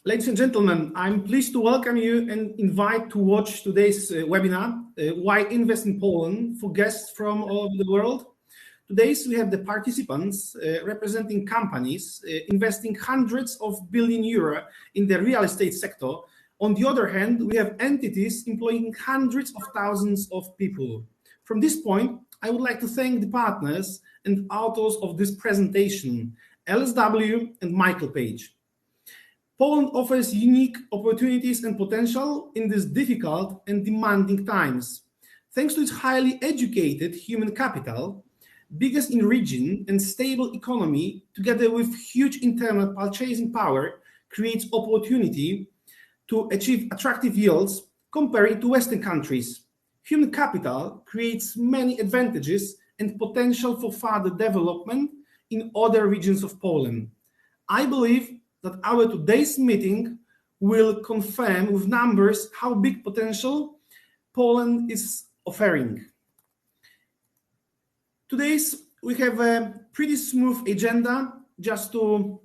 Ladies and gentlemen, I'm pleased to welcome you and invite to watch today's webinar, Why Invest in Poland, for guests from all over the world. Today we have the participants representing companies investing hundreds of billion euro in the real estate sector. On the other hand, we have entities employing hundreds of thousands of people. From this point, I would like to thank the partners and authors of this presentation, LSW and Michael Page. Poland offers unique opportunities and potential in these difficult and demanding times. Thanks to its highly educated human capital, biggest in region and stable economy, together with huge internal purchasing power, creates opportunity to achieve attractive yields compared to Western countries. Human capital creates many advantages and potential for further development in other regions of Poland. I believe that our today's meeting will confirm with numbers how big potential Poland is offering. Today's we have a pretty smooth agenda. Just to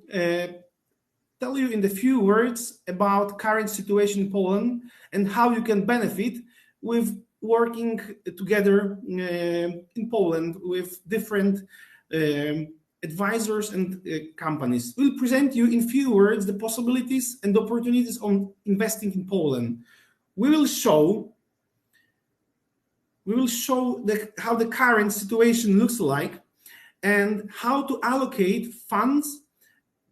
tell you in a few words about current situation in Poland and how you can benefit with working together in Poland with different advisors and companies. We'll present you in few words the possibilities and opportunities on investing in Poland. We will show how the current situation looks like and how to allocate funds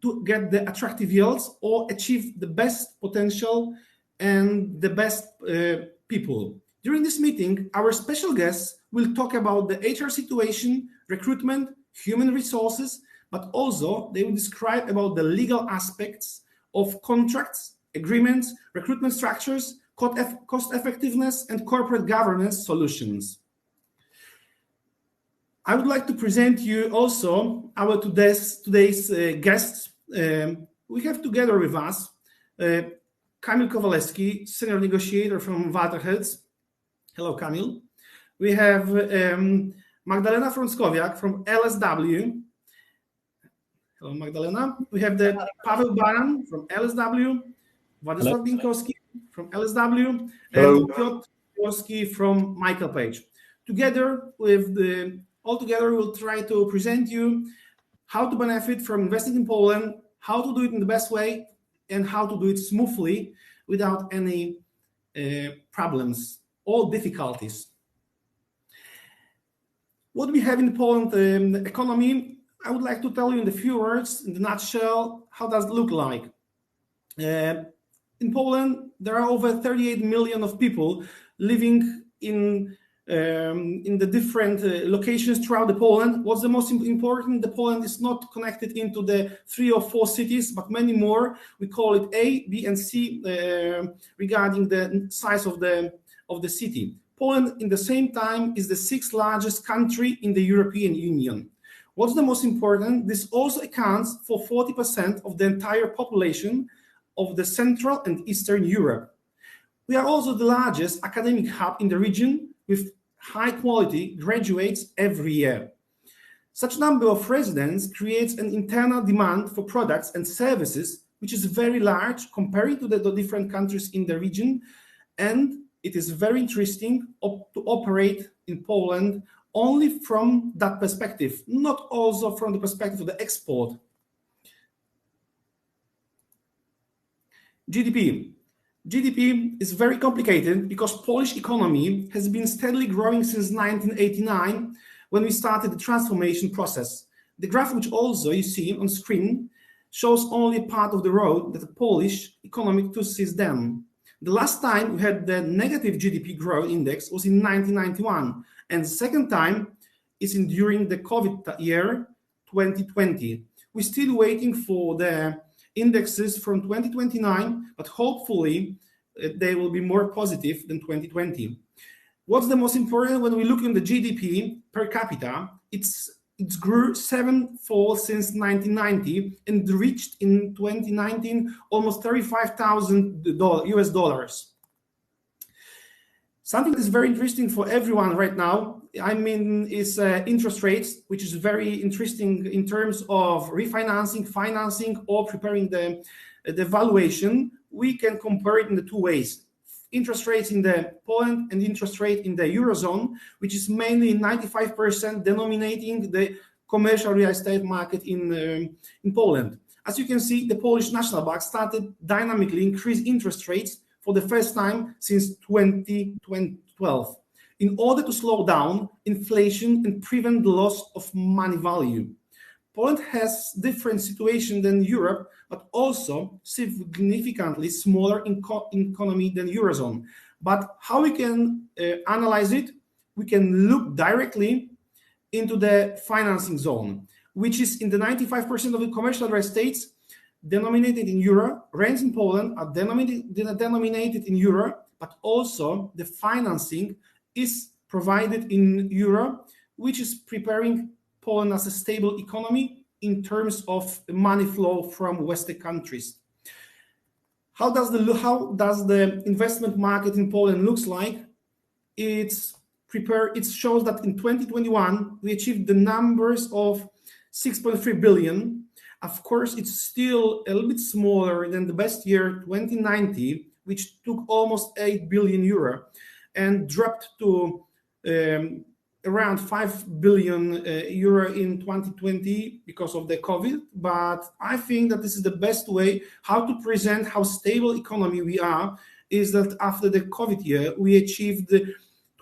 to get the attractive yields or achieve the best potential and the best people. During this meeting, our special guests will talk about the HR situation, recruitment, human resources, but also they will describe about the legal aspects of contracts, agreements, recruitment structures, cost effectiveness, and corporate governance solutions. I would like to present you also our today's guests. We have together with us Kamil Kowalewski, senior negotiator from Walter Herz. Hello, Kamil. We have Magdalena Frąckowiak from LSW. Hello, Magdalena. We have the Paweł Baran from LSW, Wladyslaw Bienkowski from LSW, and Piotr Jeziorski from Michael Page. Altogether, we'll try to present you how to benefit from investing in Poland, how to do it in the best way, and how to do it smoothly without any problems or difficulties. What we have in Poland, the economy, I would like to tell you in a few words, in a nutshell, how does it look like. In Poland, there are over 38 million of people living in the different locations throughout the Poland. What's the most important? The Poland is not connected into the 3 or 4 cities, but many more. We call it A, B, and C regarding the size of the city. Poland, in the same time, is the 6th largest country in the European Union. What's the most important? This also accounts for 40% of the entire population of the Central and Eastern Europe. We are also the largest academic hub in the region with high-quality graduates every year. Such number of residents creates an internal demand for products and services, which is very large compared to the different countries in the region, and it is very interesting to operate in Poland only from that perspective, not also from the perspective of the export. GDP is very complicated because Polish economy has been steadily growing since 1989 when we started the transformation process. The graph, which also you see on screen, shows only a part of the road that the Polish economy took since then. The last time we had the negative GDP growth index was in 1991, and the second time is during the COVID year 2020. We're still waiting for the indexes from 2029, but hopefully they will be more positive than 2020. What's the most important when we look at the GDP per capita? It's grew 7-fold since 1990 and reached in 2019 almost $35,000 Something that's very interesting for everyone right now, is interest rates, which is very interesting in terms of refinancing, financing, or preparing the the valuation, we can compare it in the two ways. Interest rates in the Poland and interest rate in the Eurozone, which is mainly 95% denominating the commercial real estate market in Poland. As you can see, the Polish National Bank started dynamically increase interest rates for the first time since 2012 in order to slow down inflation and prevent the loss of money value. Poland has different situation than Europe, but also significantly smaller economy than Eurozone. But how we can analyze it? We can look directly into the financing zone, which is in the 95% of the commercial real estates denominated in euro. Rents in Poland are denominated in euro, but also the financing is provided in euro, which is preparing Poland as a stable economy in terms of money flow from Western countries. How does the investment market in Poland looks like? It shows that in 2021 we achieved the numbers of 6.3 billion. Of course, it's still a little bit smaller than the best year 2019, which took almost 8 billion euro and dropped to around 5 billion euro in 2020 because of the COVID. But I think that this is the best way how to present how stable economy we are, is that after the COVID year, we achieved the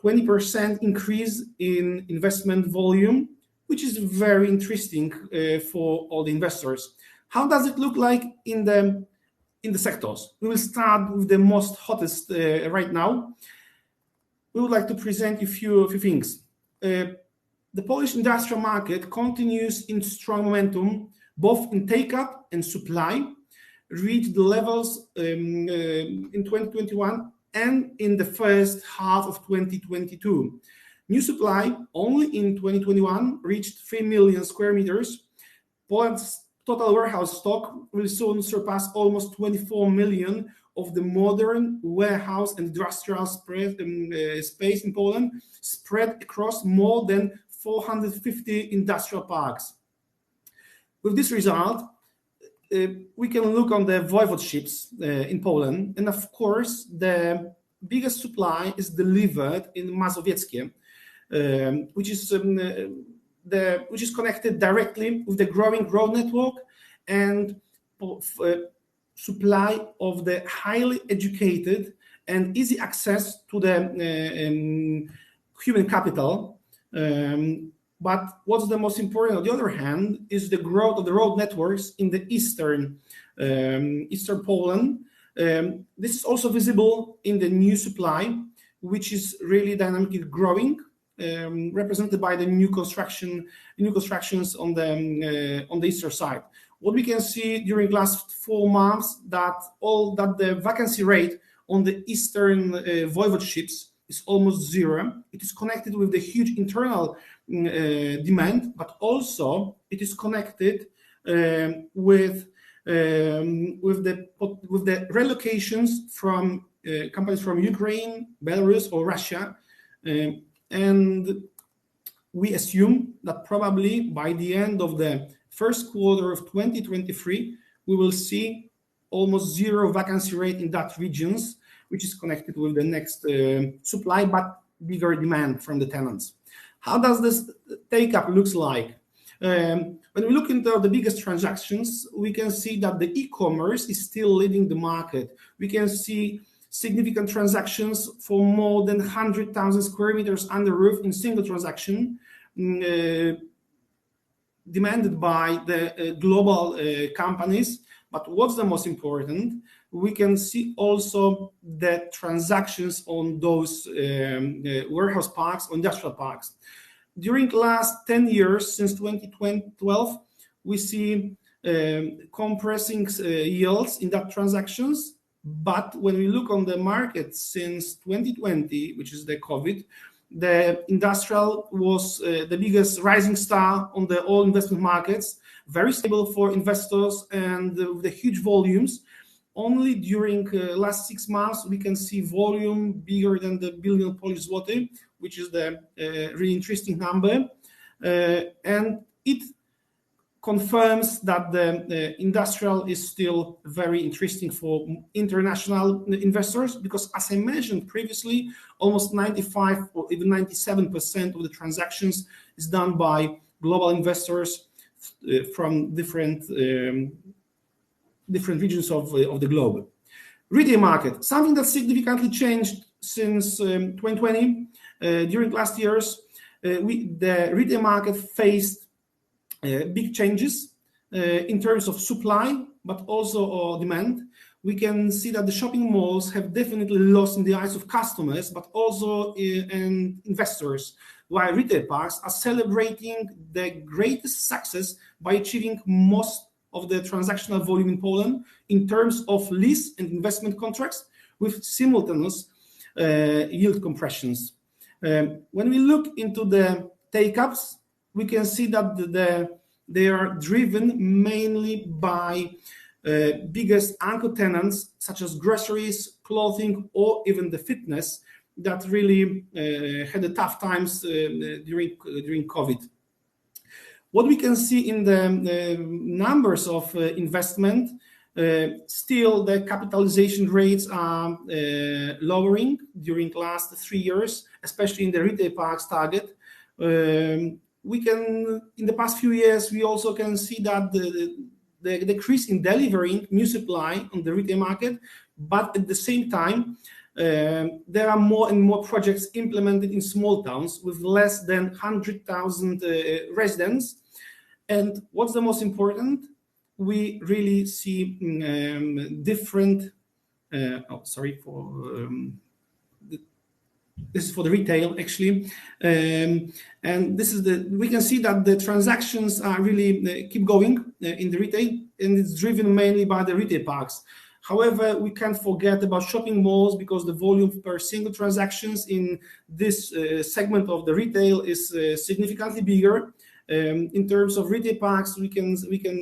20% increase in investment volume, which is very interesting for all the investors. How does it look like in the sectors? We will start with the most hottest right now. We would like to present you a few things. The Polish industrial market continues in strong momentum, both in take-up and supply, reached the levels in 2021 and in the first half of 2022. New supply only in 2021 reached 3 million square meters. Poland's total warehouse stock will soon surpass almost 24 million of the modern warehouse and industrial space in Poland, spread across more than 450 industrial parks. With this result, we can look on the voivodeships in Poland, and of course, the biggest supply is delivered in Mazowieckie, which is connected directly with the growing road network and supply of the highly educated and easy access to the human capital. But what's the most important, on the other hand, is the growth of the road networks in the eastern Poland. This is also visible in the new supply, which is really dynamically growing, represented by the new constructions on the eastern side. What we can see during last 4 months that the vacancy rate on the eastern voivodeships is almost zero. It is connected with the huge internal demand, but also it is connected with the relocations from companies from Ukraine, Belarus, or Russia, and we assume that probably by the end of the first quarter of 2023, we will see almost zero vacancy rate in that regions, which is connected with the next supply, but bigger demand from the tenants. How does this take-up looks like? When we look into the biggest transactions, we can see that the e-commerce is still leading the market. We can see significant transactions for more than 100,000 square meters under roof in single transaction, demanded by the global companies. But what's the most important, we can see also the transactions on those warehouse parks or industrial parks. During the last 10 years, since 2012, we see compressing yields in that transactions. But when we look on the market since 2020, which is the COVID, the industrial was the biggest rising star on the all investment markets, very stable for investors and with the huge volumes. Only during last 6 months, we can see volume bigger than the billion Polish zloty, which is the really interesting number. And it confirms that the industrial is still very interesting for international investors, because as I mentioned previously, almost 95 or even 97% of the transactions is done by global investors from different regions of the globe. Retail market, something that significantly changed since 2020. During last years, the retail market faced big changes in terms of supply, but also demand. We can see that the shopping malls have definitely lost in the eyes of customers, but also in investors, while retail parks are celebrating the greatest success by achieving most of the transactional volume in Poland in terms of lease and investment contracts with simultaneous yield compressions. When we look into the take-ups, we can see that they are driven mainly by biggest anchor tenants such as groceries, clothing, or even the fitness that really had a tough times during COVID. What we can see in the numbers of investment, still the capitalization rates are lowering during last 3 years, especially in the retail parks target. We can, in the past few years, we also can see that the decrease in delivering new supply on the retail market, but at the same time, there are more and more projects implemented in small towns with less than 100,000 residents. And what's the most important? We really see different. This is for the retail, actually, and this is we can see that the transactions are really keep going in the retail, and it's driven mainly by the retail parks. However, we can't forget about shopping malls, because the volume per single transactions in this segment of the retail is significantly bigger. In terms of retail parks, we can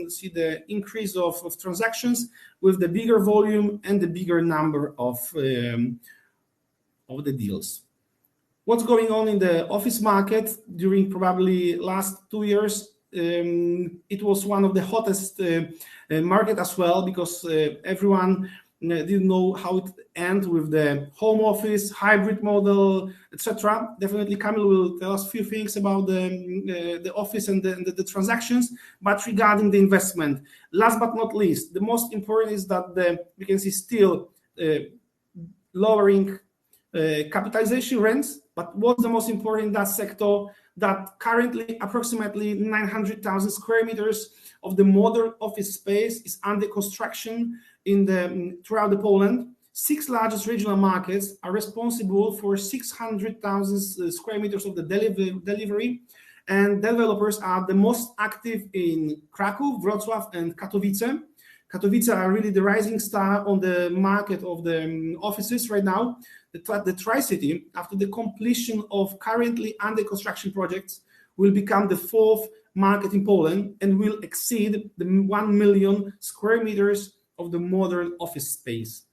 see the increase of transactions with the bigger volume and the bigger number of the deals. What's going on in the office market during probably last 2 years? It was one of the hottest market as well, because everyone didn't know how it end with the home office, hybrid model, etc. Definitely Kamil will tell us a few things about the office and the transactions. But regarding the investment, last but not least, the most important is that we can see still lowering capitalization rents. But what's the most important in that sector? That currently approximately 900,000 square meters of the modern office space is under construction throughout the Poland. 6 largest regional markets are responsible for 600,000 square meters of the delivery, and developers are the most active in Kraków, Wrocław, and Katowice. Katowice are really the rising star on the market of the offices right now. The Tri-City, after the completion of currently under construction projects, will become the 4th market in Poland and will exceed the 1 million square meters of the modern office space.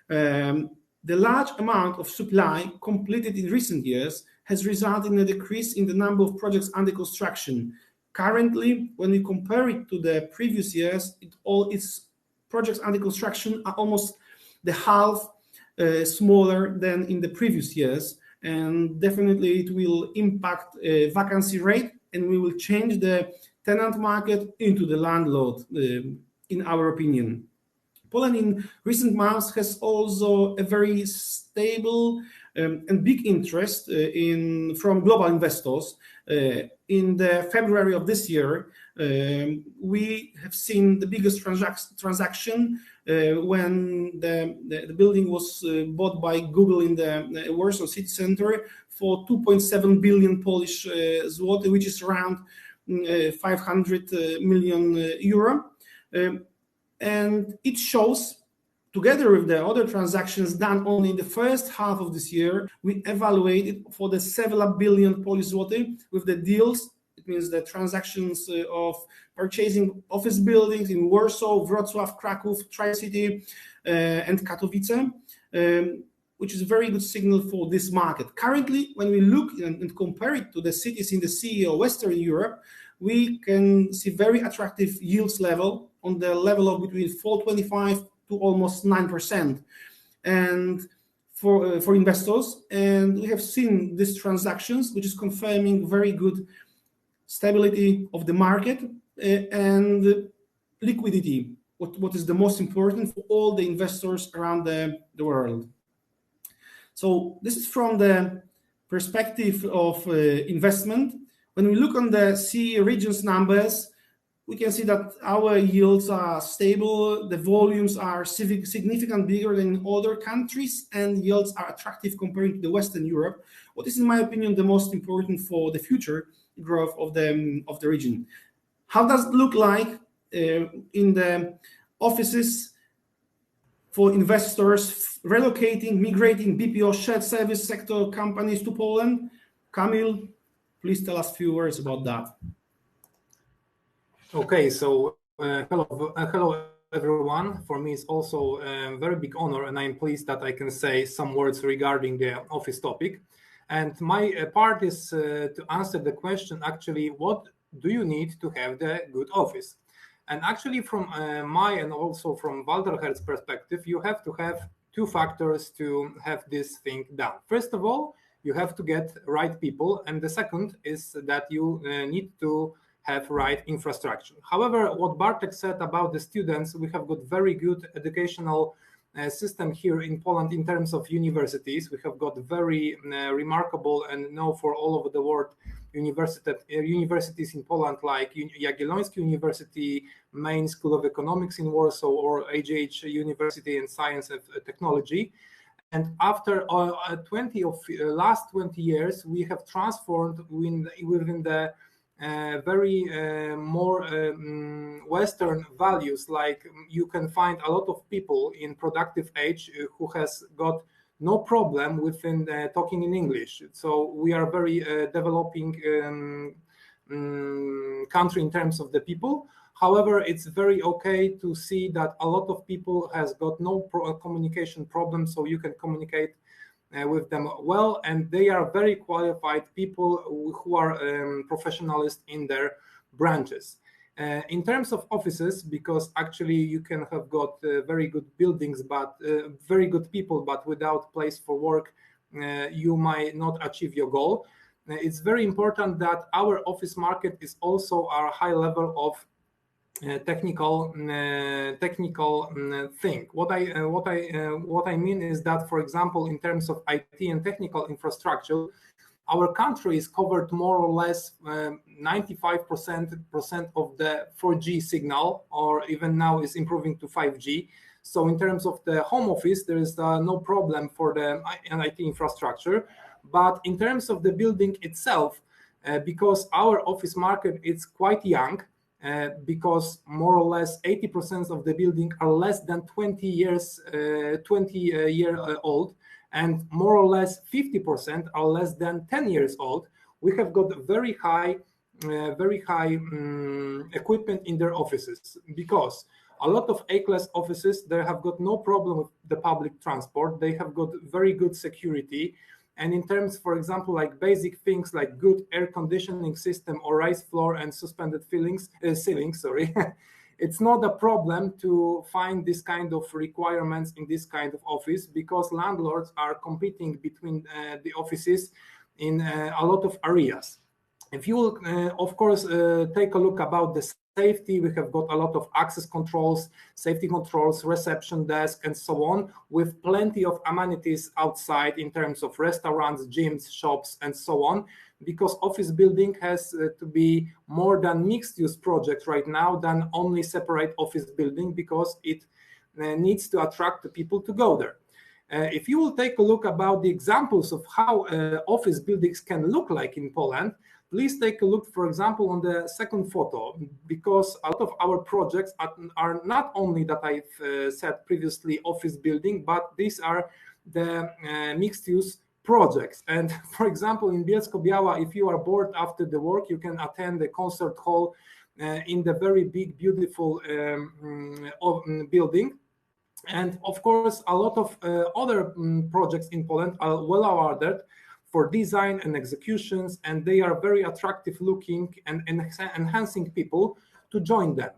The large amount of supply completed in recent years has resulted in a decrease in the number of projects under construction. Currently, when we compare it to the previous years, its projects under construction are almost the half smaller than in the previous years, and definitely it will impact vacancy rate, and we will change the tenant market into the landlord, in our opinion. Poland in recent months has also a very stable and big interest from global investors. In the February of this year, we have seen the biggest transaction when the building was bought by Google in the Warsaw city center for 2.7 billion Polish zloty, which is around 500 million euro. And it shows, together with the other transactions done only in the first half of this year, we evaluated for the several billion Polish zloty with the deals. It means the transactions of purchasing office buildings in Warsaw, Wrocław, Kraków, Tri-City, and Katowice, which is a very good signal for this market. Currently, when we look and compare it to the cities in the CEE or Western Europe, we can see very attractive yields level on the level of between 4.25 to almost 9%, and for investors. And we have seen these transactions, which is confirming very good stability of the market and liquidity, what is the most important for all the investors around the world. So this is from the perspective of investment. When we look on the CE regions numbers, we can see that our yields are stable, the volumes are significantly bigger than in other countries, and yields are attractive compared to the Western Europe, what is, in my opinion, the most important for the future growth of the region. How does it look like in the offices for investors relocating, migrating BPO shared service sector companies to Poland? Kamil, please tell us a few words about that. Okay, so hello everyone. For me, it's also a very big honor, and I'm pleased that I can say some words regarding the office topic. And my part is to answer the question, actually, what do you need to have the good office? And actually, from my and also from Walter Herz perspective, you have to have two factors to have this thing done. First of all, you have to get right people, and the second is that you need to have right infrastructure. However, what Bartek said about the students, we have got very good educational system here in Poland in terms of universities. We have got very remarkable and known for all over the world universities in Poland, like Jagielloński University, Main School of Economics in Warsaw, or AGH University in Science and Technology. And after last 20 years, we have transformed within the very more Western values, like you can find a lot of people in productive age who has got no problem within talking in English. So we are very developing country in terms of the people. However, it's very okay to see that a lot of people has got no communication problems, so you can communicate with them well, and they are very qualified people who are professionals in their branches. In terms of offices, because actually you can have got very good buildings, but very good people, but without place for work, you might not achieve your goal. It's very important that our office market is also a high level of technical thing. What I mean is that, for example, in terms of IT and technical infrastructure, our country is covered more or less 95% of the 4G signal, or even now is improving to 5G. So in terms of the home office, there is no problem for the IT infrastructure. But in terms of the building itself, because our office market is quite young, because more or less 80% of the building are less than 20 year old, and more or less 50% are less than 10 years old. We have got very high equipment in their offices, because a lot of A-class offices, they have got no problem with the public transport. They have got very good security. And in terms, for example, like basic things like good air conditioning system or raised floor and suspended ceilings, it's not a problem to find this kind of requirements in this kind of office, because landlords are competing between the offices in a lot of areas. If you will, of course, take a look about the safety, we have got a lot of access controls, safety controls, reception desk, and so on, with plenty of amenities outside in terms of restaurants, gyms, shops, and so on, because office building has to be more than mixed-use project right now than only separate office building, because it needs to attract the people to go there. If you will take a look about the examples of how office buildings can look like in Poland, please take a look, for example, on the second photo, because a lot of our projects are not only that I've said previously office building, but these are the mixed-use projects. And for example, in Bielsko-Biała, if you are bored after the work, you can attend the concert hall in the very big, beautiful building. And of course, a lot of other projects in Poland are well awarded. for design and executions, and they are very attractive looking and enhancing people to join them.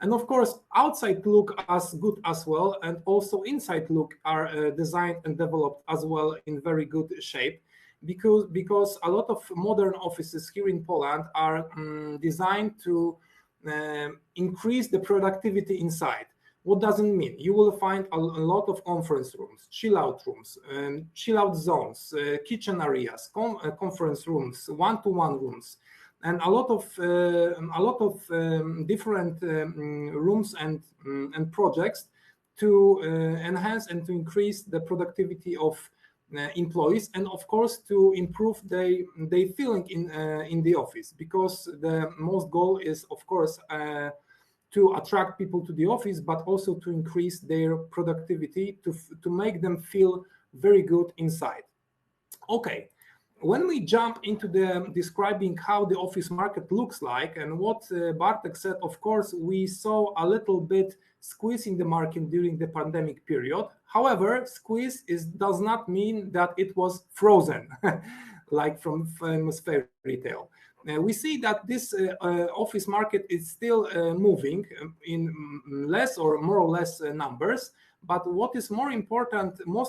And of course, outside look as good as well, and also inside look are designed and developed as well in very good shape, because a lot of modern offices here in Poland are designed to increase the productivity inside. What does it mean? You will find a lot of conference rooms, chill out zones, kitchen areas, conference rooms, one-to-one rooms, and a lot of different rooms and projects to enhance and to increase the productivity of employees, and of course to improve their feeling in the office, because the most goal is of course to attract people to the office, but also to increase their productivity, to make them feel very good inside. Okay, when we jump into the describing how the office market looks like, and what Bartek said, of course, we saw a little bit squeeze in the market during the pandemic period. However, squeeze does not mean that it was frozen, like from famous fairy tale. We see that this office market is still moving in less or more or less numbers. But what is most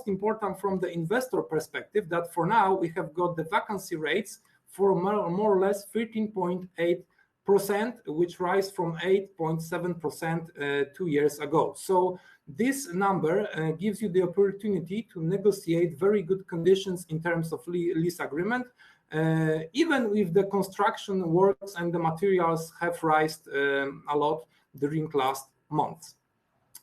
important from the investor perspective, that for now we have got the vacancy rates for more or less 13.8%, which rise from 8.7% 2 years ago. So this number gives you the opportunity to negotiate very good conditions in terms of lease agreement, even if the construction works and the materials have risen a lot during last months.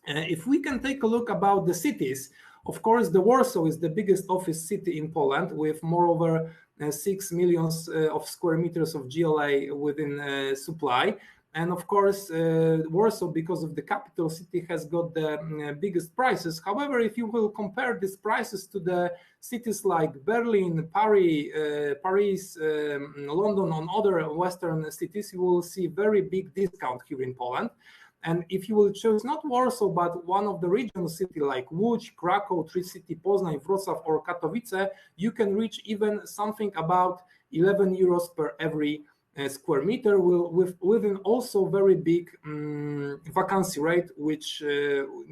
If we can take a look about the cities, of course, the Warsaw is the biggest office city in Poland, with moreover 6 million of square meters of GLA within supply. And of course, Warsaw, because of the capital city, has got the biggest prices. However, if you will compare these prices to the cities like Berlin, Paris, London, and other Western cities, you will see very big discount here in Poland. And if you will choose not Warsaw, but one of the regional cities like Łódź, Krakow, Tri-City, Poznań, Wrocław, or Katowice, you can reach even something about 11 euros per every square meter, within also very big vacancy rate, which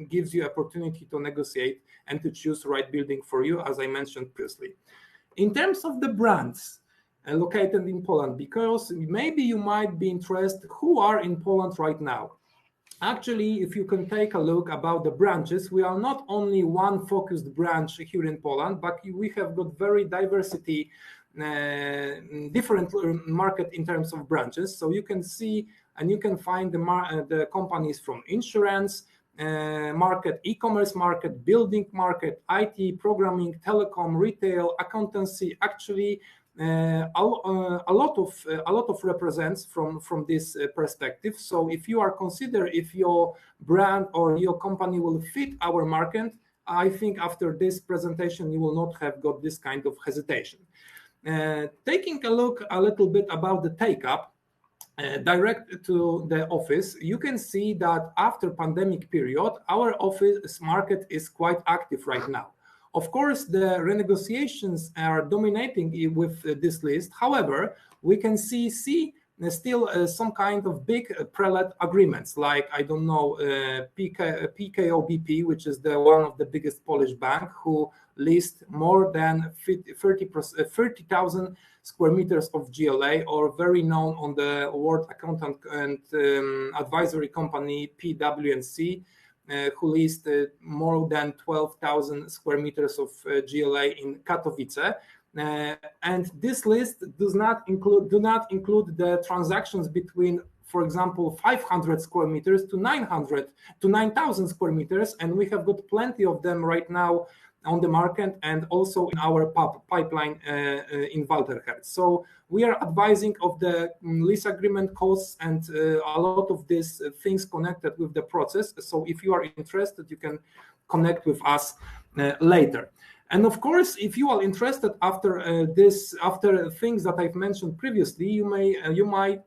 gives you opportunity to negotiate and to choose the right building for you, as I mentioned previously. In terms of the brands located in Poland, because maybe you might be interested who are in Poland right now. Actually, if you can take a look about the branches, we are not only one focused branch here in Poland, but we have got very diversity, different market in terms of branches. So you can see and you can find the companies from insurance market, e-commerce market, building market, IT, programming, telecom, retail, accountancy. Actually, a lot of represents from this perspective. So if you are consider if your brand or your company will fit our market, I think after this presentation you will not have got this kind of hesitation. Taking a look a little bit about the take-up direct to the office, you can see that after pandemic period, our office market is quite active right now. Of course, the renegotiations are dominating with this list. However, we can see still some kind of big pre-let agreements, like, I don't know, PKO BP, which is the one of the biggest Polish bank, who leased more than 30,000 square meters of GLA, or very known on the world accountant and advisory company PwC, who leased more than 12,000 square meters of GLA in Katowice. And this list do not include the transactions between, for example, 500 square meters to 9,000 square meters, and we have got plenty of them right now on the market and also in our pipeline in Walter Herz. So we are advising of the lease agreement costs and a lot of these things connected with the process. So if you are interested, you can connect with us later. And of course, if you are interested after things that I've mentioned previously, you might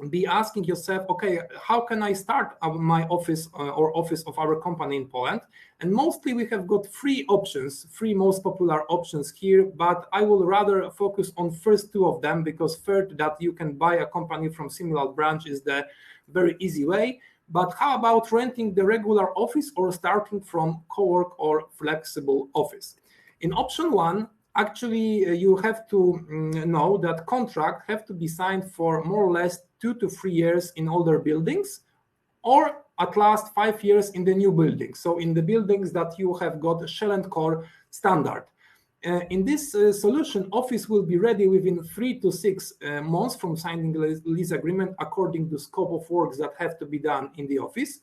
be asking yourself, okay, how can I start my office or office of our company in Poland? And mostly we have got three options, three most popular options here, but I will rather focus on first two of them, because third, that you can buy a company from similar branch, is the very easy way. But how about renting the regular office or starting from co-work or flexible office? In option one, actually, you have to know that contract have to be signed for more or less 2 to 3 years in older buildings, or at last 5 years in the new buildings. So in the buildings that you have got shell and core standard. In this solution, office will be ready within 3 to 6 months from signing the lease agreement, according to scope of works that have to be done in the office.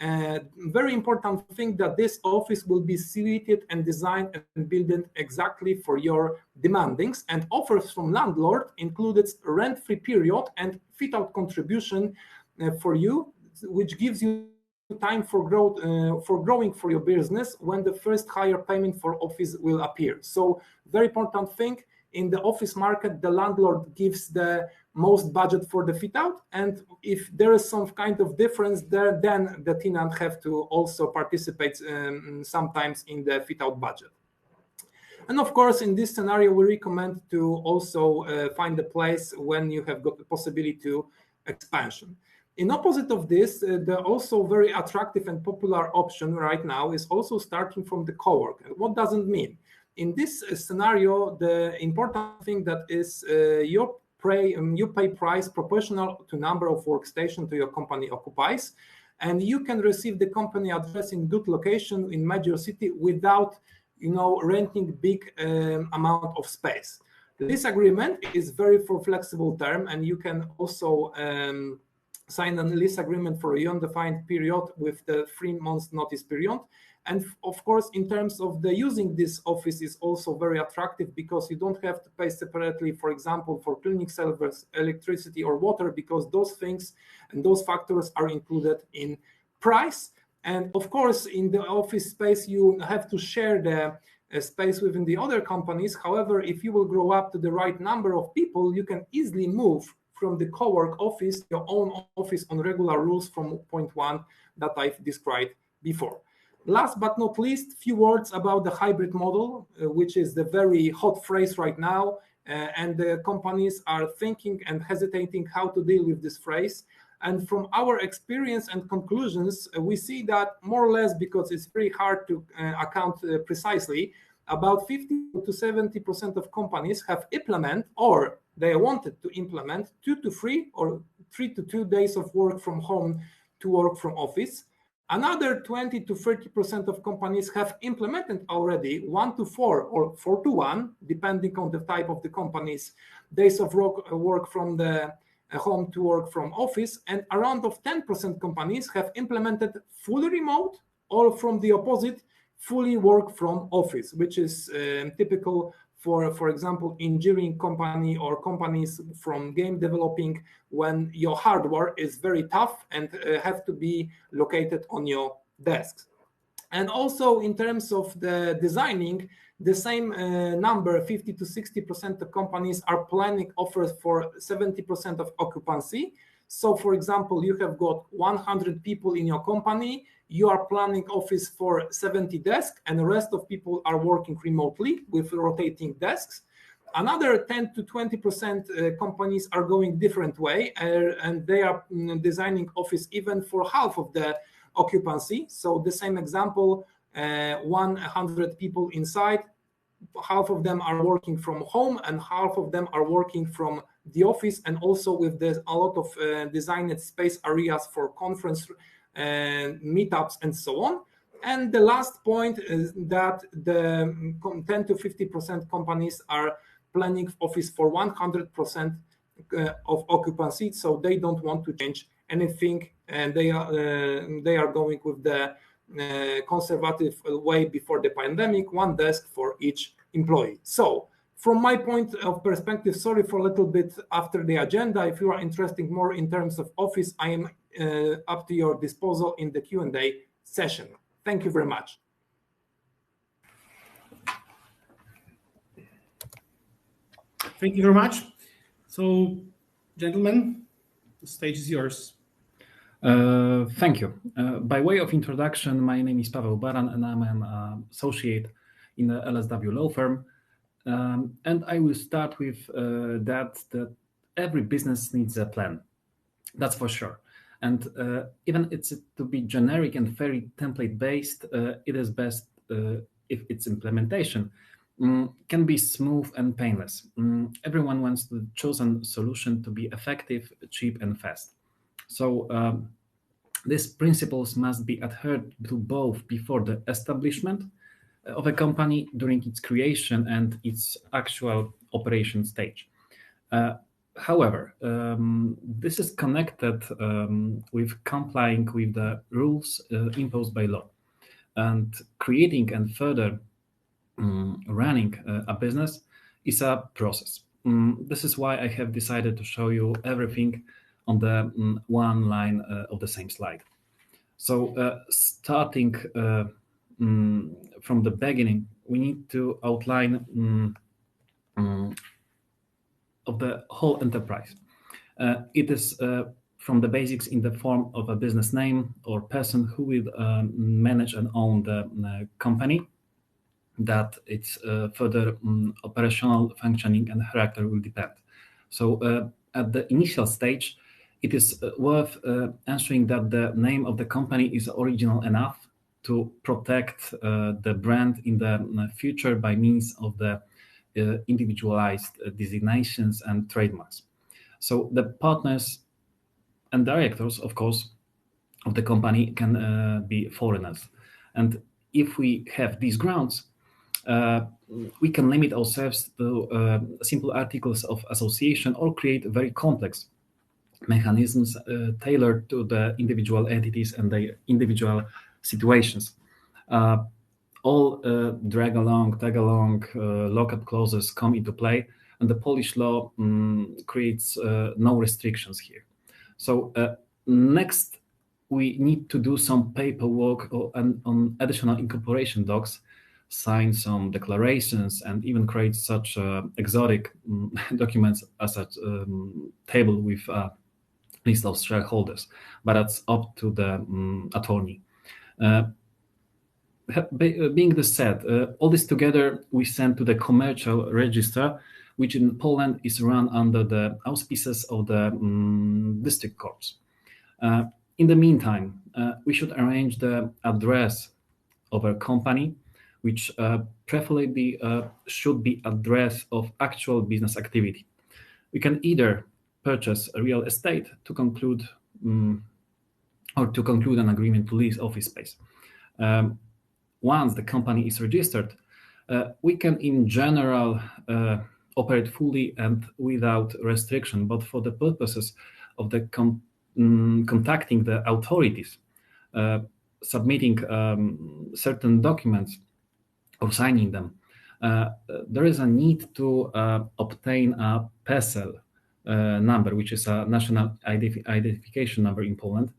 Very important thing that this office will be suited and designed and built exactly for your demandings, and offers from landlord included rent-free period and fit-out contribution for you, which gives you time for growth, for growing for your business when the first higher payment for office will appear. So very important thing, in the office market, the landlord gives the most budget for the fit out, and if there is some kind of difference there, then the tenant have to also participate sometimes in the fit out budget. And of course, in this scenario, we recommend to also find a place when you have got the possibility to expansion. In opposite of this, the also very attractive and popular option right now is also starting from the co-work. What does it mean? In this scenario, the important thing that is you pay price proportional to number of workstations to your company occupies, and you can receive the company address in good location in major city without renting big amount of space. This agreement is very for flexible term, and you can also sign a lease agreement for a undefined period with the 3 months notice period. And of course, in terms of the using this office is also very attractive, because you don't have to pay separately, for example, for cleaning service, electricity or water, because those things and those factors are included in price. And of course, in the office space, you have to share the space within the other companies. However, if you will grow up to the right number of people, you can easily move from the co-work office, your own office on regular rules from point one that I've described before. Last but not least, few words about the hybrid model, which is the very hot phrase right now, and the companies are thinking and hesitating how to deal with this phrase. And from our experience and conclusions, we see that more or less, because it's very hard to account precisely, about 50 to 70% of companies have implemented, or they wanted to implement, 2 to 3 or 3 to 2 days of work from home to work from office. Another 20 to 30% of companies have implemented already 1 to 4 or 4 to 1, depending on the type of the company's days of work from the home to work from office. And around of 10% companies have implemented fully remote, or from the opposite, fully work from office, which is typical for example, engineering company or companies from game developing, when your hardware is very tough and have to be located on your desks. And also in terms of the designing, the same number, 50 to 60% of companies are planning offers for 70% of occupancy. So for example, you have got 100 people in your company, you are planning office for 70 desks, and the rest of people are working remotely with rotating desks. Another 10 to 20% companies are going different way, and they are designing office even for half of the occupancy. So the same example, 100 people inside, half of them are working from home and half of them are working from the office, and also with a lot of designed space areas for conference meetups and so on. And the last point is that the 10 to 50% companies are planning office for 100% of occupancy, so they don't want to change anything, and they are going with the conservative way before the pandemic, 1 desk for each employee. So from my point of perspective, sorry for a little bit after the agenda. If you are interested more in terms of office, I am up to your disposal in the Q&A session. Thank you very much. Thank you very much. So, gentlemen, The stage is yours. Thank you. By way of introduction, my name is Paweł Baran, and I'm an associate in the LSW law firm. And I will start with that every business needs a plan. That's for sure. And even it's to be generic and very template-based, it is best if its implementation can be smooth and painless. Everyone wants the chosen solution to be effective, cheap, and fast. So these principles must be adhered to both before the establishment of a company, during its creation, and its actual operation stage. However, this is connected with complying with the rules imposed by law, and creating and further running a business is a process. This is why I have decided to show you everything on the one line of the same slide. So starting from the beginning, we need to outline of the whole enterprise. It is from the basics in the form of a business name or person who will manage and own the company, that its further operational functioning and character will depend. So at the initial stage, it is worth ensuring that the name of the company is original enough to protect the brand in the future by means of the individualized designations and trademarks. So the partners and directors, of course, of the company can be foreigners. And if we have these grounds, we can limit ourselves to simple articles of association or create very complex mechanisms tailored to the individual entities and their individual situations. All drag along, tag along, lockup clauses come into play, and the Polish law creates no restrictions here. So next, we need to do some paperwork on additional incorporation docs, sign some declarations, and even create such exotic documents as a table with a list of shareholders, but that's up to the attorney. Being this said, all this together we send to the commercial register, which in Poland is run under the auspices of the district courts. In the meantime, we should arrange the address of a company, which preferably should be address of actual business activity. We can either purchase a real estate to conclude or to conclude an agreement to lease office space. Once the company is registered, we can in general operate fully and without restriction, but for the purposes of the contacting the authorities, submitting certain documents or signing them, there is a need to obtain a PESEL number, which is a national identification number in Poland,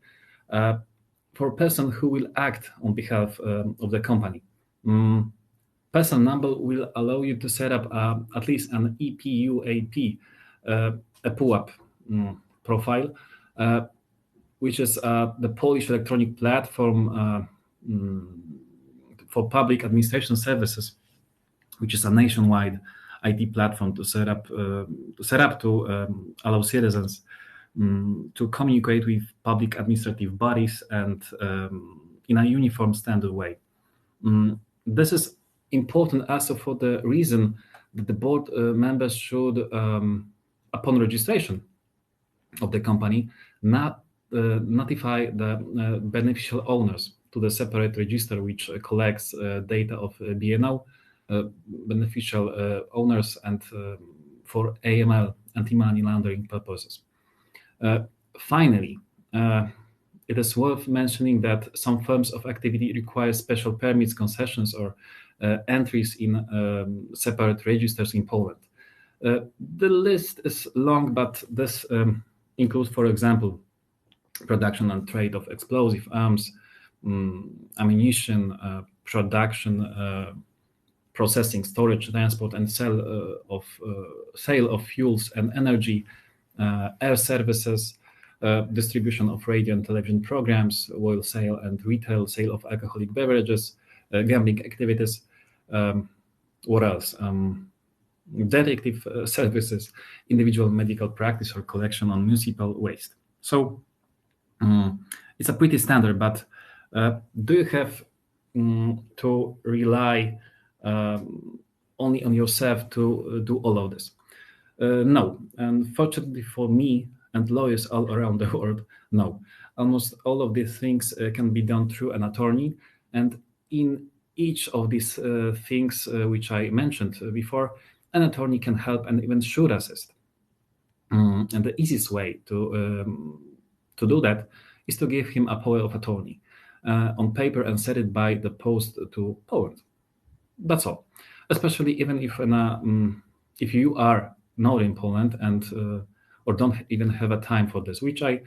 for a person who will act on behalf of the company. PESEL number will allow you to set up at least an EPUAP, a PUAP profile, which is the Polish electronic platform for public administration services, which is a nationwide IT platform to set up to allow citizens to communicate with public administrative bodies and in a uniform standard way. This is important also for the reason that the board members should, upon registration of the company, notify the beneficial owners to the separate register which collects data of BNO, beneficial owners, and for AML, anti-money laundering purposes. Finally, it is worth mentioning that some forms of activity require special permits, concessions, or entries in separate registers in Poland. The list is long, but this includes, for example, production and trade of explosive arms, ammunition, production, processing, storage, transport, and sale of fuels and energy, air services, distribution of radio and television programs, wholesale and retail sale of alcoholic beverages, gambling activities. What else? Detective services, individual medical practice, or collection on municipal waste. So it's a pretty standard, but do you have to rely only on yourself to do all of this? No, and fortunately for me and lawyers all around the world, no. Almost all of these things can be done through an attorney, and in each of these things which I mentioned before, an attorney can help and even should assist. And the easiest way to do that is to give him a power of attorney on paper and send it by the post to Poland. That's all. Especially even if you are not in Poland and or don't even have a time for this, which I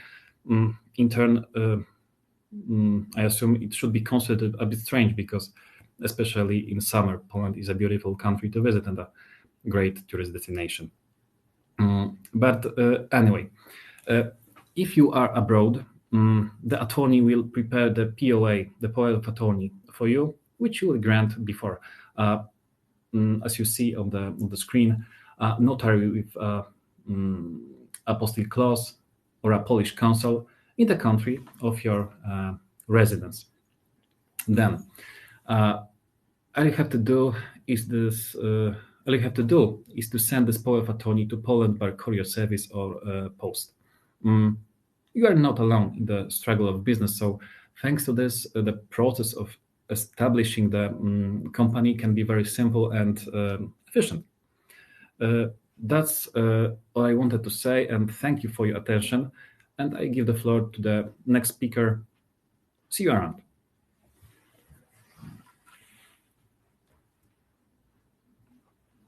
in turn I assume it should be considered a bit strange, because especially in summer, Poland is a beautiful country to visit and a great tourist destination. But anyway, if you are abroad, the attorney will prepare the POA, the power of attorney, for you, which you will grant before. As you see on the screen, notary with apostille clause or a Polish consul in the country of your residence. Then all you have to do is to send this power of attorney to Poland by courier service or post. You are not alone in the struggle of business, so thanks to this, the process of establishing the company can be very simple and efficient. That's all I wanted to say, and thank you for your attention. And I give the floor to the next speaker. See you around.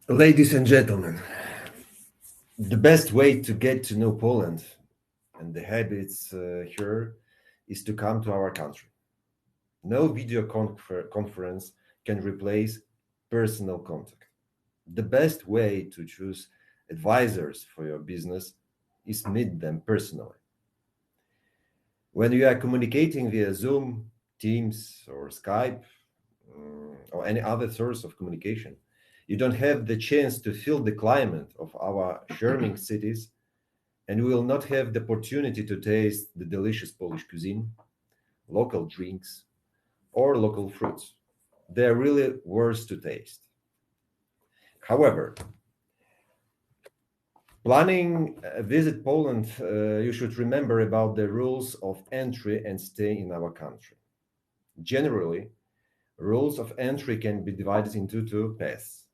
Ladies and gentlemen, the best way to get to know Poland and the habits here is to come to our country. No video conference can replace personal contact. The best way to choose advisors for your business is meet them personally. When you are communicating via Zoom, Teams, or Skype, or any other source of communication, you don't have the chance to feel the climate of our charming cities, and you will not have the opportunity to taste the delicious Polish cuisine, local drinks, or local fruits. They are really worth to taste. However, planning a visit Poland, you should remember about the rules of entry and stay in our country. Generally, rules of entry can be divided into two paths: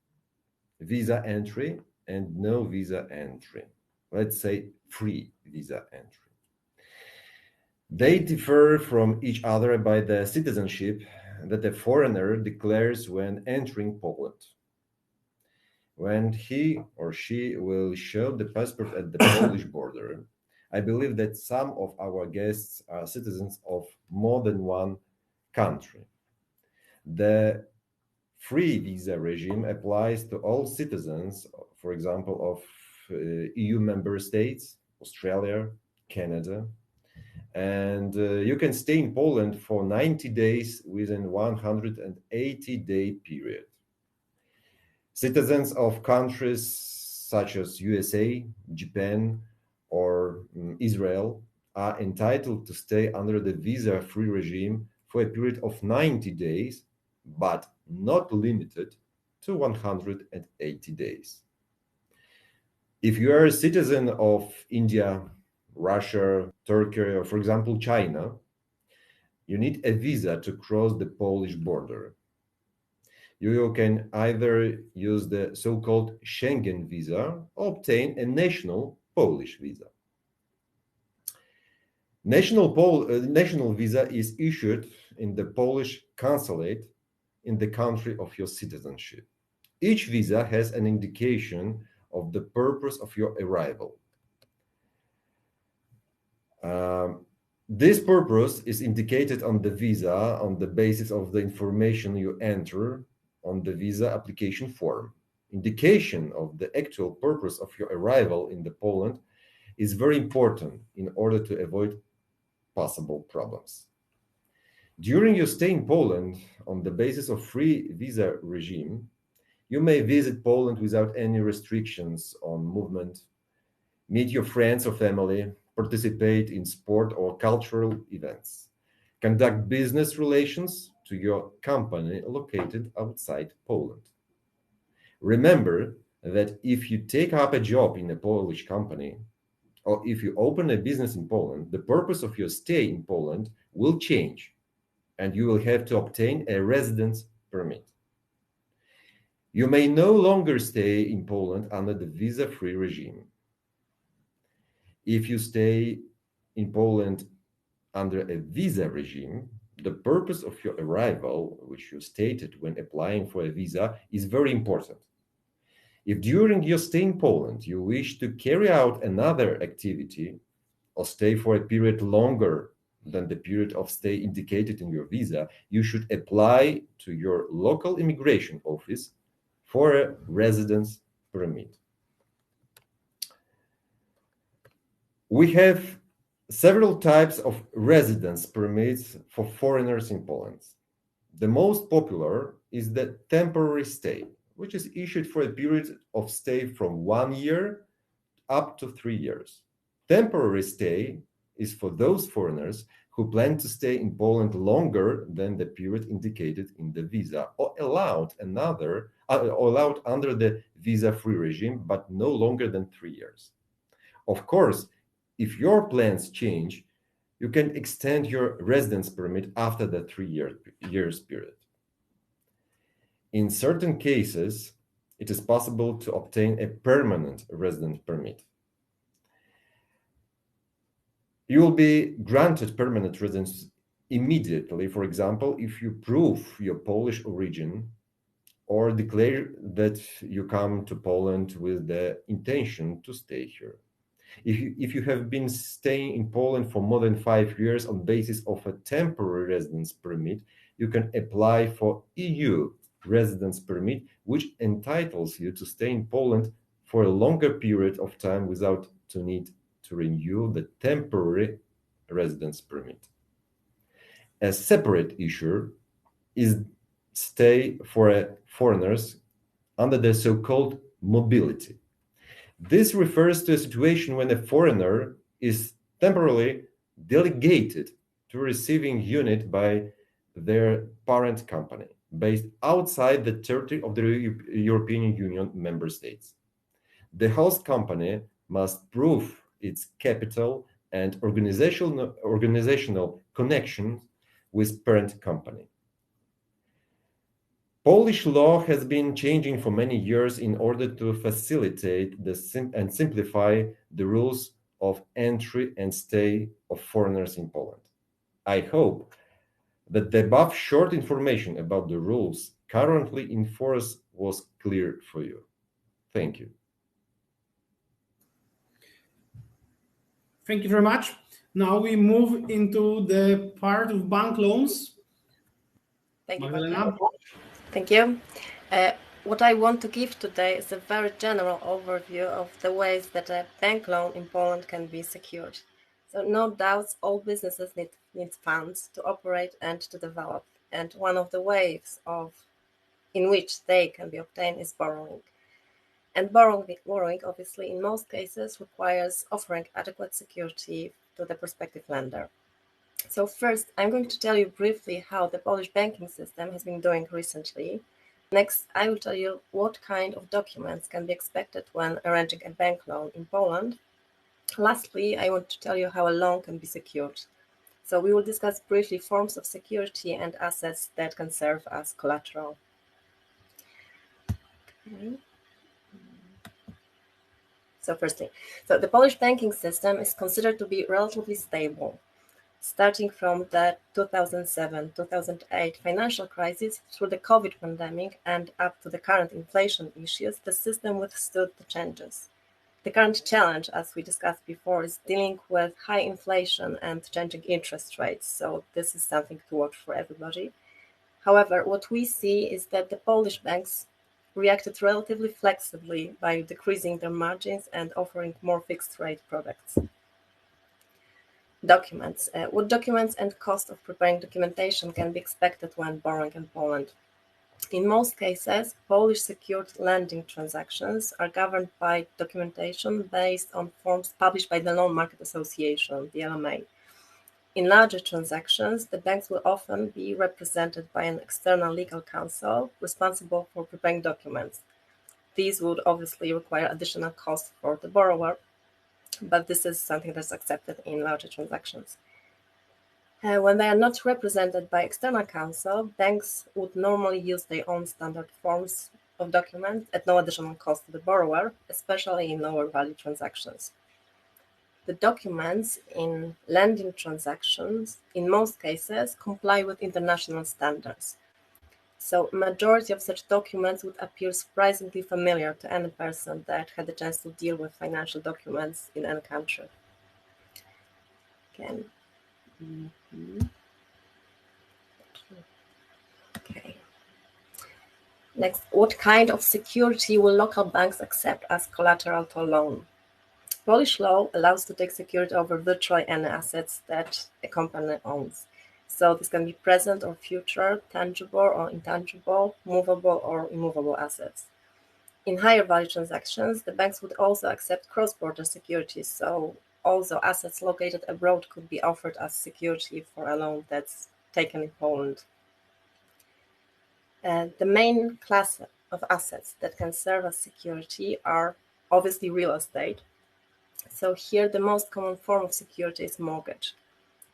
visa entry and no visa entry. Let's say free visa entry. They differ from each other by the citizenship that a foreigner declares when entering Poland. When he or she will show the passport at the Polish border, I believe that some of our guests are citizens of more than one country. The free visa regime applies to all citizens, for example, of EU member states, Australia, Canada, and you can stay in Poland for 90 days within 180-day period. Citizens of countries such as USA, Japan, or Israel are entitled to stay under the visa-free regime for a period of 90 days, but not limited to 180 days. If you are a citizen of India, Russia, Turkey, or for example, China, you need a visa to cross the Polish border. You can either use the so-called Schengen visa or obtain a national Polish visa. National visa is issued in the Polish consulate in the country of your citizenship. Each visa has an indication of the purpose of your arrival. This purpose is indicated on the visa on the basis of the information you enter on the visa application form. Indication of the actual purpose of your arrival in the Poland is very important in order to avoid possible problems. During your stay in Poland, on the basis of free visa regime, you may visit Poland without any restrictions on movement, meet your friends or family, participate in sport or cultural events, conduct business relations to your company located outside Poland. Remember that if you take up a job in a Polish company, or if you open a business in Poland, the purpose of your stay in Poland will change, and you will have to obtain a residence permit. You may no longer stay in Poland under the visa-free regime. If you stay in Poland under a visa regime, the purpose of your arrival, which you stated when applying for a visa, is very important. If during your stay in Poland you wish to carry out another activity or stay for a period longer than the period of stay indicated in your visa, you should apply to your local immigration office for a residence permit. We have several types of residence permits for foreigners in Poland. The most popular is the temporary stay, which is issued for a period of stay from 1 year up to 3 years. Temporary stay is for those foreigners who plan to stay in Poland longer than the period indicated in the visa, or allowed under the visa-free regime, but no longer than 3 years. Of course, if your plans change, you can extend your residence permit after the 3 years period. In certain cases, it is possible to obtain a permanent residence permit. You will be granted permanent residence immediately, for example, if you prove your Polish origin or declare that you come to Poland with the intention to stay here. If you have been staying in Poland for more than 5 years on basis of a temporary residence permit, you can apply for EU residence permit, which entitles you to stay in Poland for a longer period of time without the need to renew the temporary residence permit. A separate issue is stay for foreigners under the so-called mobility. This refers to a situation when a foreigner is temporarily delegated to a receiving unit by their parent company based outside the territory of the European Union member states. The host company must prove its capital and organizational connection with parent company. Polish law has been changing for many years in order to facilitate and simplify the rules of entry and stay of foreigners in Poland. I hope that the above short information about the rules currently in force was clear for you. Thank you. Thank you very much. Now we move into the part of bank loans. Thank you, Magdalena. Thank you. What I want to give today is a very general overview of the ways that a bank loan in Poland can be secured. So no doubts, all businesses need funds to operate and to develop. And one of the ways in which they can be obtained is borrowing. And borrowing, obviously, in most cases requires offering adequate security to the prospective lender. So first, I'm going to tell you briefly how the Polish banking system has been doing recently. Next, I will tell you what kind of documents can be expected when arranging a bank loan in Poland. Lastly, I want to tell you how a loan can be secured. So we will discuss briefly forms of security and assets that can serve as collateral. Okay. So firstly, the Polish banking system is considered to be relatively stable. Starting from the 2007-2008 financial crisis through the COVID pandemic and up to the current inflation issues, the system withstood the changes. The current challenge, as we discussed before, is dealing with high inflation and changing interest rates. So this is something to watch for everybody. However, what we see is that the Polish banks reacted relatively flexibly by decreasing their margins and offering more fixed-rate products. Documents. What documents and cost of preparing documentation can be expected when borrowing in Poland? In most cases, Polish secured lending transactions are governed by documentation based on forms published by the Loan Market Association, the LMA. In larger transactions, the banks will often be represented by an external legal counsel responsible for preparing documents. These would obviously require additional costs for the borrower, but this is something that's accepted in larger transactions. When they are not represented by external counsel, banks would normally use their own standard forms of documents at no additional cost to the borrower, especially in lower value transactions. The documents in lending transactions, in most cases, comply with international standards. So majority of such documents would appear surprisingly familiar to any person that had the chance to deal with financial documents in any country. Again. Okay. Next, what kind of security will local banks accept as collateral to a loan? Polish law allows to take security over virtually any assets that a company owns. So this can be present or future, tangible or intangible, movable or immovable assets. In higher value transactions, the banks would also accept cross-border securities. So also assets located abroad could be offered as security for a loan that's taken in Poland. The main class of assets that can serve as security are obviously real estate. So here the most common form of security is mortgage.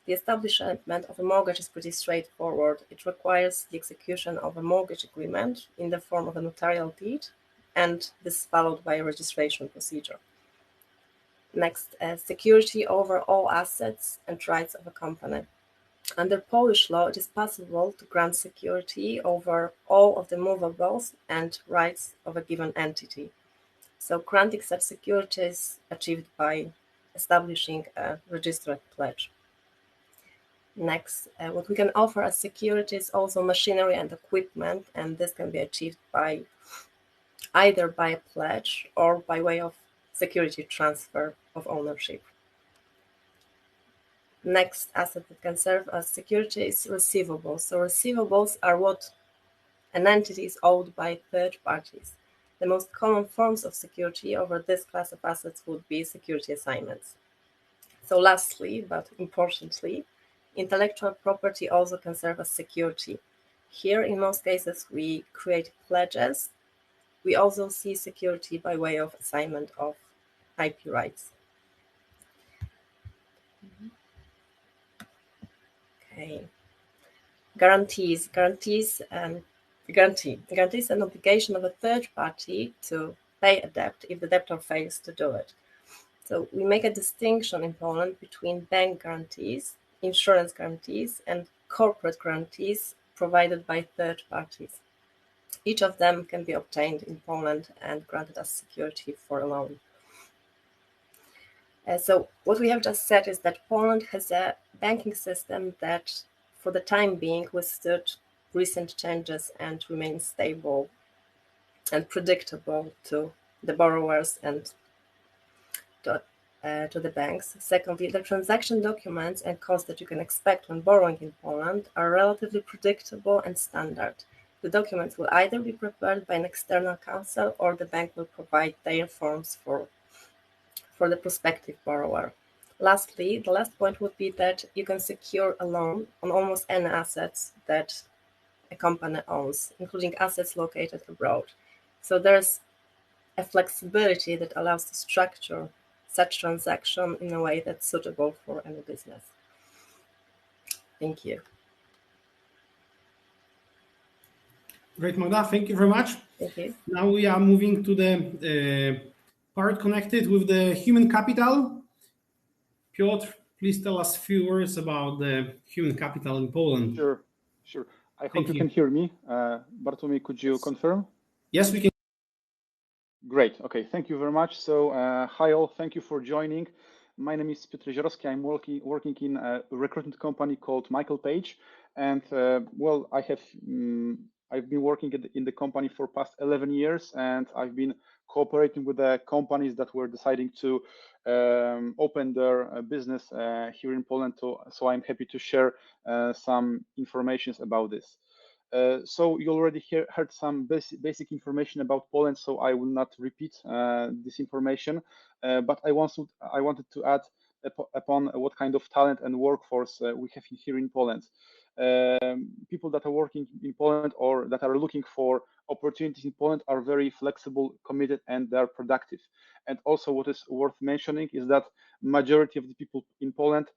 The establishment of a mortgage is pretty straightforward. It requires the execution of a mortgage agreement in the form of a notarial deed, and this is followed by a registration procedure. Next, security over all assets and rights of a company. Under Polish law, it is possible to grant security over all of the movables and rights of a given entity. So granting such security is achieved by establishing a registered pledge. Next, what we can offer as security is also machinery and equipment, and this can be achieved by either by a pledge or by way of security transfer of ownership. Next asset that can serve as security is receivables. So receivables are what an entity is owed by third parties. The most common forms of security over this class of assets would be security assignments. So lastly, but importantly, intellectual property also can serve as security. Here, in most cases, we create pledges. We also see security by way of assignment of IP rights. Okay. Guarantees. Guarantees an obligation of a third party to pay a debt if the debtor fails to do it. So we make a distinction in Poland between bank guarantees, insurance guarantees, and corporate guarantees provided by third parties. Each of them can be obtained in Poland and granted as security for a loan. So what we have just said is that Poland has a banking system that, for the time being, withstood recent changes and remains stable and predictable to the borrowers and to the banks. Secondly, the transaction documents and costs that you can expect when borrowing in Poland are relatively predictable and standard. The documents will either be prepared by an external counsel or the bank will provide their forms for the prospective borrower. Lastly, the last point would be that you can secure a loan on almost any assets that a company owns, including assets located abroad. So there's a flexibility that allows to structure such transaction in a way that's suitable for any business. Thank you. Great, Magda. Thank you very much. Thank you. Now we are moving to the part connected with the human capital. Piotr, please tell us a few words about the human capital in Poland. Sure. I hope you can hear me. Bartłomiej, could you confirm? Yes, we can. Great. Okay, thank you very much. So, hi all, thank you for joining. My name is Piotr Jeziorski. I'm working in a recruitment company called Michael Page. And well, I have I've been working in the company for past 11 years, and I've been cooperating with the companies that were deciding to open their business here in Poland. So I'm happy to share some information about this. So you already heard some basic information about Poland, so I will not repeat this information, but I wanted to add upon what kind of talent and workforce we have here in Poland. People that are working in Poland or that are looking for opportunities in Poland are very flexible, committed, and they're productive. And also what is worth mentioning is that majority of the people in Poland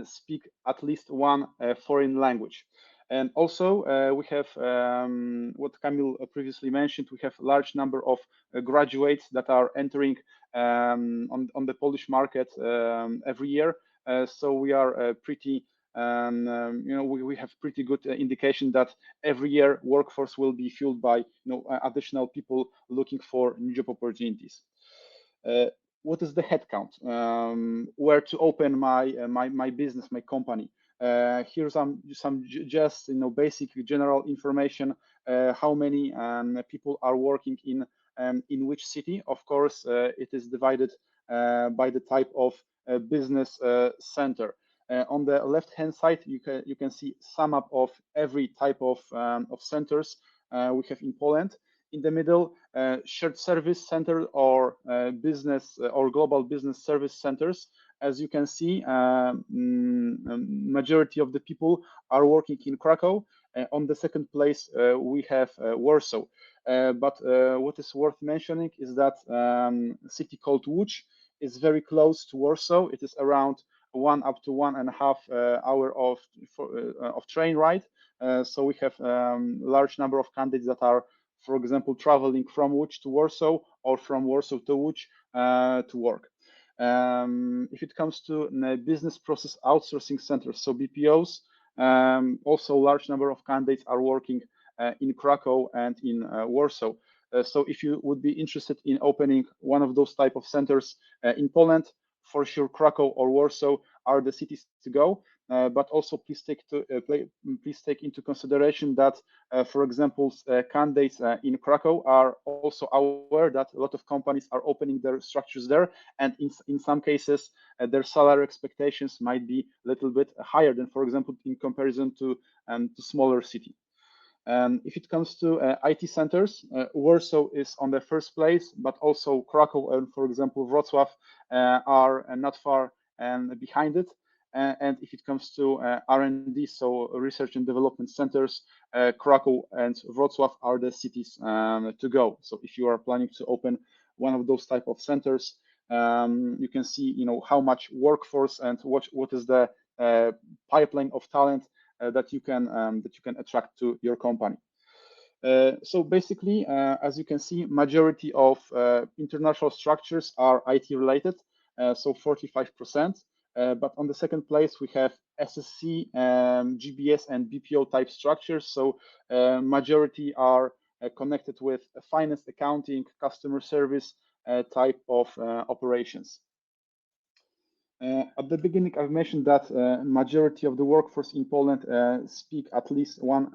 speak at least one foreign language. And also we have what Kamil previously mentioned, we have a large number of graduates that are entering on the Polish market every year. So we are pretty, we have pretty good indication that every year workforce will be fueled by additional people looking for new job opportunities. What is the headcount? Where to open my business, my company? Here's some just basic general information. How many people are working in which city? Of course, it is divided by the type of business center. On the left-hand side, you can see sum up of every type of centers we have in Poland. In the middle, shared service center or business or global business service centers. As you can see, majority of the people are working in Krakow. On the second place, we have Warsaw. But what is worth mentioning is that city called Łódź is very close to Warsaw. It is around 1 up to 1.5 hour of train ride. So we have large number of candidates that are, for example, traveling from Łódź to Warsaw or from Warsaw to Łódź to work. If it comes to business process outsourcing centers, so BPOs, also large number of candidates are working in Krakow and in Warsaw. So if you would be interested in opening one of those type of centers in Poland, for sure Krakow or Warsaw are the cities to go. But also please take into consideration that, for example, candidates in Krakow are also aware that a lot of companies are opening their structures there, and in some cases their salary expectations might be a little bit higher than, for example, in comparison to smaller city. If it comes to IT centers, Warsaw is on the first place, but also Krakow and, for example, Wrocław are not far behind it. And if it comes to R&D, so research and development centers, Krakow and Wrocław are the cities to go. So if you are planning to open one of those type of centers, you can see how much workforce and what is the pipeline of talent that you can attract to your company. So basically, as you can see, majority of international structures are IT related, so 45%. But on the second place, we have SSC, GBS, and BPO type structures. So majority are connected with finance, accounting, customer service type of operations. At the beginning, I've mentioned that majority of the workforce in Poland speak at least one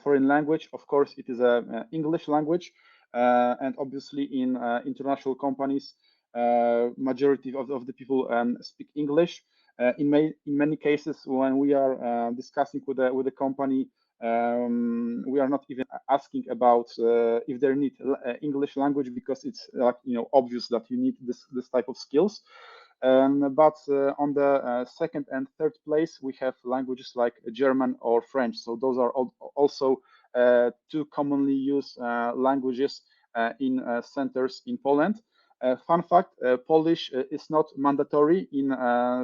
foreign language. Of course, it is an English language, and obviously in international companies, majority of the people speak English. In many cases, when we are discussing with the company, we are not even asking about if they need English language, because it's obvious that you need this type of skills. But on the second and third place, we have languages like German or French. So those are also two commonly used languages in centers in Poland. Fun fact, Polish is not mandatory in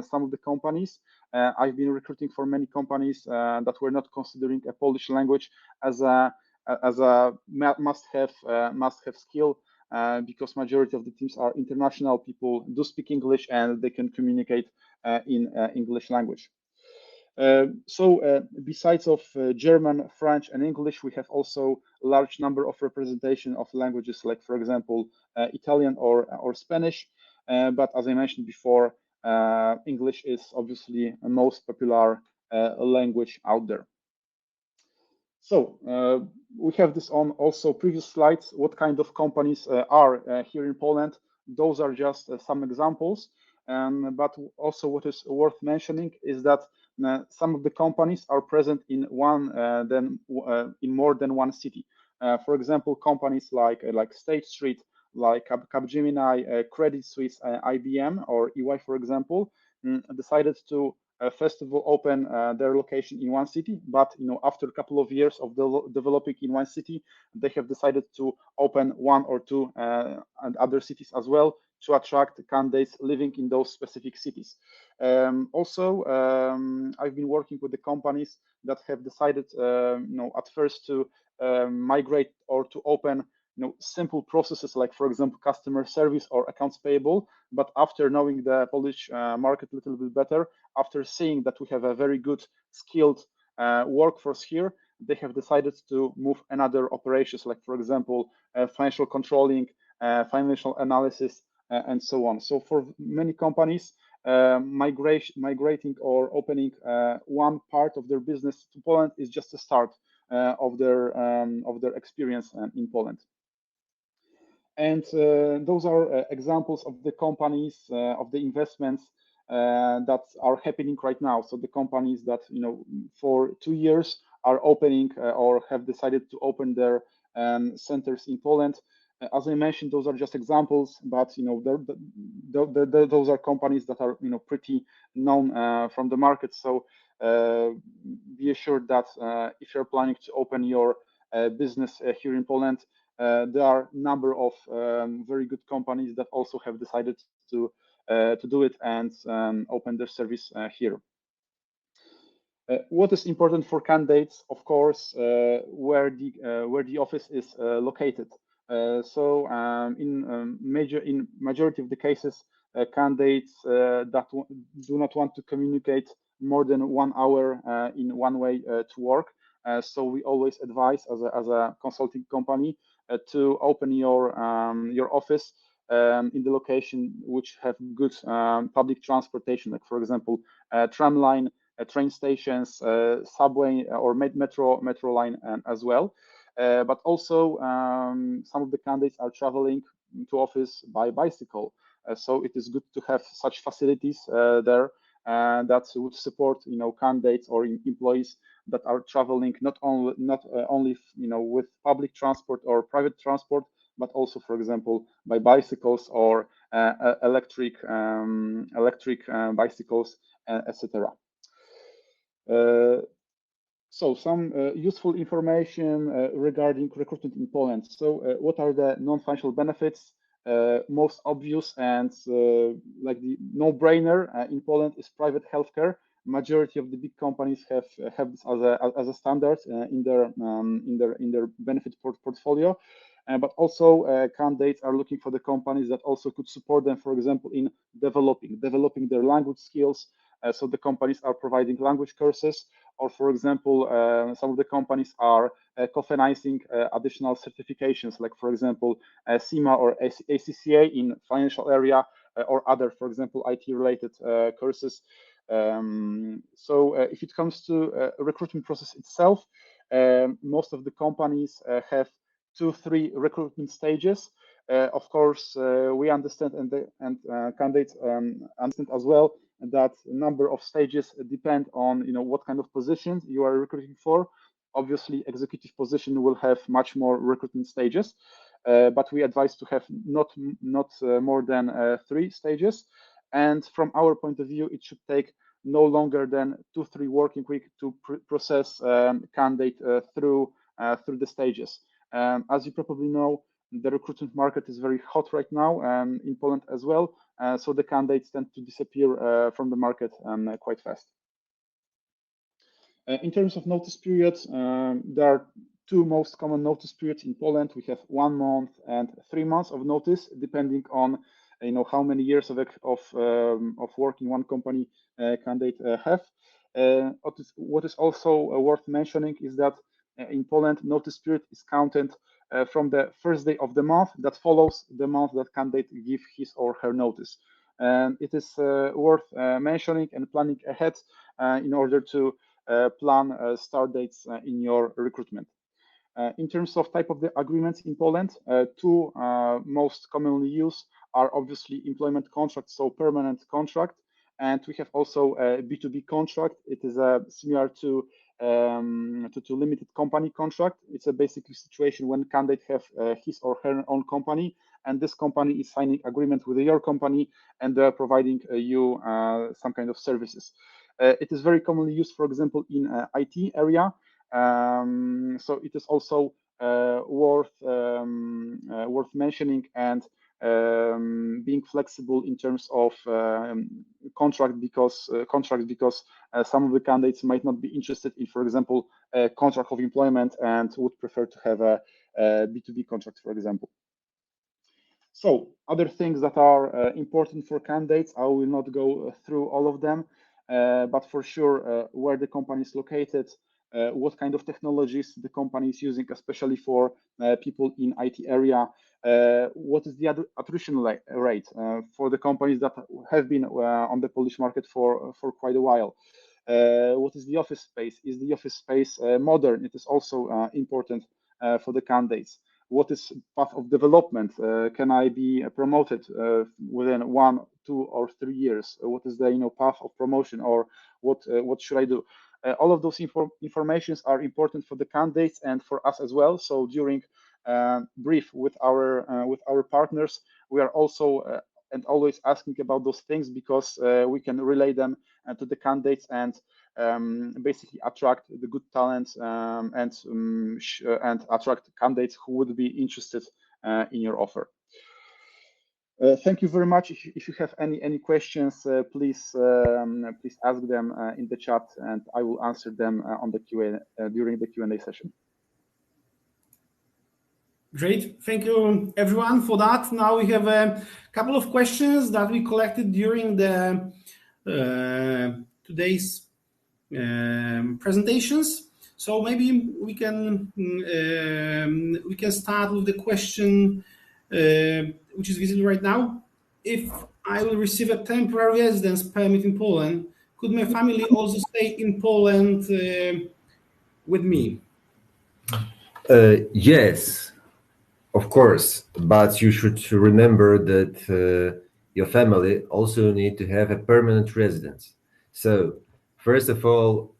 some of the companies. I've been recruiting for many companies that were not considering a Polish language as a must-have skill, because majority of the teams are international. People do speak English and they can communicate in English language. So besides of German, French, and English, we have also a large number of representation of languages, like, for example, Italian or Spanish. But as I mentioned before, English is obviously the most popular language out there. So we have this on also previous slides, what kind of companies are here in Poland. Those are just some examples. But also what is worth mentioning is that some of the companies are present in in more than one city. For example, companies like State Street, like Capgemini, Credit Suisse, IBM, or EY, for example, decided to first of all open their location in one city, but after a couple of years of developing in one city, they have decided to open one or two and other cities as well to attract candidates living in those specific cities. Also, I've been working with the companies that have decided, at first to migrate or to open simple processes like, for example, customer service or accounts payable. But after knowing the Polish market a little bit better, after seeing that we have a very good skilled workforce here, they have decided to move another operations, like, for example, financial controlling, financial analysis, and so on. So for many companies, migrating or opening one part of their business to Poland is just a start of their experience in Poland. And those are examples of the companies, of the investments that are happening right now. So the companies that for 2 years are opening or have decided to open their centers in Poland. As I mentioned, those are just examples, but those are companies that are pretty known from the market. So be assured that if you're planning to open your business here in Poland, there are a number of very good companies that also have decided to do it and open their service here. What is important for candidates, of course, where the office is located. So in majority of the cases, candidates that do not want to communicate more than 1 hour in one way to work. So we always advise as a consulting company to open your office in the location which have good public transportation, like, for example, tram line, train stations, subway or metro line as well. But also some of the candidates are traveling to office by bicycle. So it is good to have such facilities there that would support candidates or employees that are traveling not only with public transport or private transport, but also, for example, by bicycles or electric bicycles, etc. So some useful information regarding recruitment in Poland. So what are the non-financial benefits? Most obvious and like the no-brainer in Poland is private healthcare. Majority of the big companies have this as a standard in their benefit portfolio. But also candidates are looking for the companies that also could support them, for example, in developing their language skills. So the companies are providing language courses, or, for example, some of the companies are co-financing additional certifications, like, for example, CIMA or ACCA in financial area, or other, for example, IT-related courses. So if it comes to recruitment process itself, most of the companies have 2-3 recruitment stages. Of course, we understand and candidates understand as well that number of stages depend on what kind of position you are recruiting for. Obviously, executive position will have much more recruitment stages, but we advise to have not more than 3 stages. And from our point of view, it should take no longer than 2-3 working weeks to process candidate through the stages. As you probably know, the recruitment market is very hot right now in Poland as well. So the candidates tend to disappear from the market quite fast. In terms of notice periods, there are 2 most common notice periods in Poland. We have 1 month and 3 months of notice, depending on how many years of work in one company candidate have. What is also worth mentioning is that in Poland, notice period is counted from the first day of the month that follows the month that candidate give his or her notice. And it is worth mentioning and planning ahead in order to plan start dates in your recruitment. In terms of type of the agreements in Poland, two most commonly used are obviously employment contracts, so permanent contract, and we have also a B2B contract. It is similar to limited company contract. It's a basically situation when candidate have his or her own company, and this company is signing agreement with your company, and they're providing you some kind of services. It is very commonly used, for example, in IT area. So it is also worth mentioning and being flexible in terms of contracts because some of the candidates might not be interested in, for example, a contract of employment and would prefer to have a B2B contract, for example. So other things that are important for candidates, I will not go through all of them, but for sure where the company is located, what kind of technologies the company is using, especially for people in IT area, what is the attrition rate for the companies that have been on the Polish market for quite a while. What is the office space? Is the office space modern? It is also important for the candidates. What is path of development? Can I be promoted within 1, 2, or 3 years? What is the path of promotion, or what should I do? All of those informations are important for the candidates and for us as well. So during brief with our partners, we are also and always asking about those things because we can relay them to the candidates and basically attract the good talents and attract candidates who would be interested in your offer. Thank you very much. If you have any questions, please ask them in the chat, and I will answer them on the during the Q&A session. Great, thank you everyone for that. Now we have a couple of questions that we collected during the today's presentations. So maybe we can start with the question which is visible right now. If I will receive a temporary residence permit in Poland, could my family also stay in Poland with me? Yes, of course, but you should remember that your family also need to have a permanent residence. So first of all,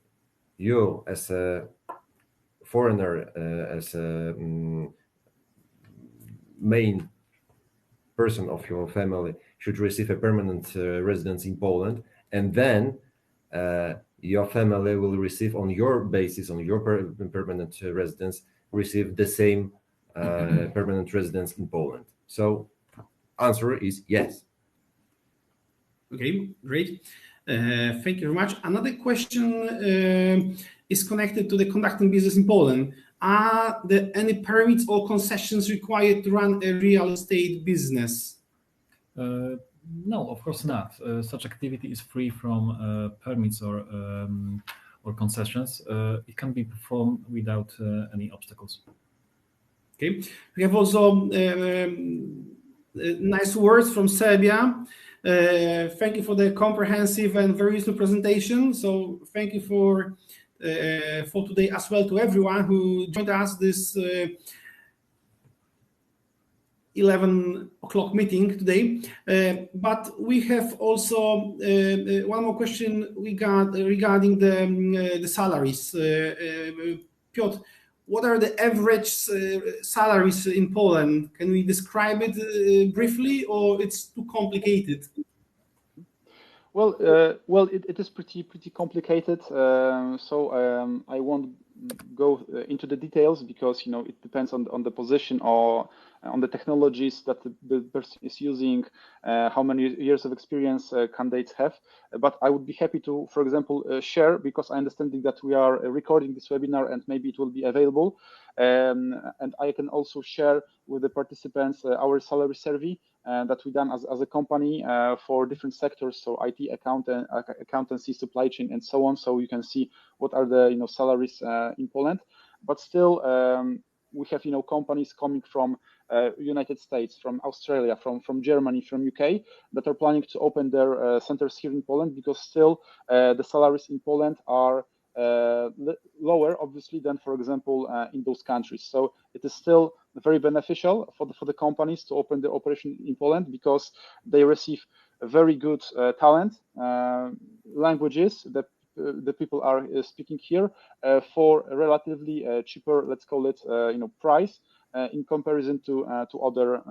you as a foreigner, as a main person of your family, should receive a permanent residence in Poland, and then your family will receive on your basis, on your permanent residence, receive the same permanent residence in Poland. So answer is yes. Okay, great. Thank you very much. Another question is connected to the conducting business in Poland. Are there any permits or concessions required to run a real estate business? No, of course not. Such activity is free from permits or concessions. It can be performed without any obstacles. Okay. We have also nice words from Serbia. Thank you for the comprehensive and very useful presentation. So thank you for today as well to everyone who joined us this 11 o'clock meeting today. But we have also one more question regarding the salaries. Piotr, what are the average salaries in Poland? Can we describe it briefly, or it's too complicated? Well, it is pretty complicated. So I won't go into the details because it depends on the position or on the technologies that the person is using, how many years of experience candidates have. But I would be happy to, for example, share, because I understand that we are recording this webinar and maybe it will be available. And I can also share with the participants our salary survey that we done as a company for different sectors, so IT, accountancy, supply chain, and so on. So you can see what are the salaries in Poland. But still, we have companies coming from United States, from Australia, from Germany, from UK that are planning to open their centers here in Poland, because still the salaries in Poland are lower, obviously, than, for example, in those countries. So it is still very beneficial for the companies to open the operation in Poland, because they receive very good talent, languages that the people are speaking here for a relatively cheaper, let's call it, price in comparison to other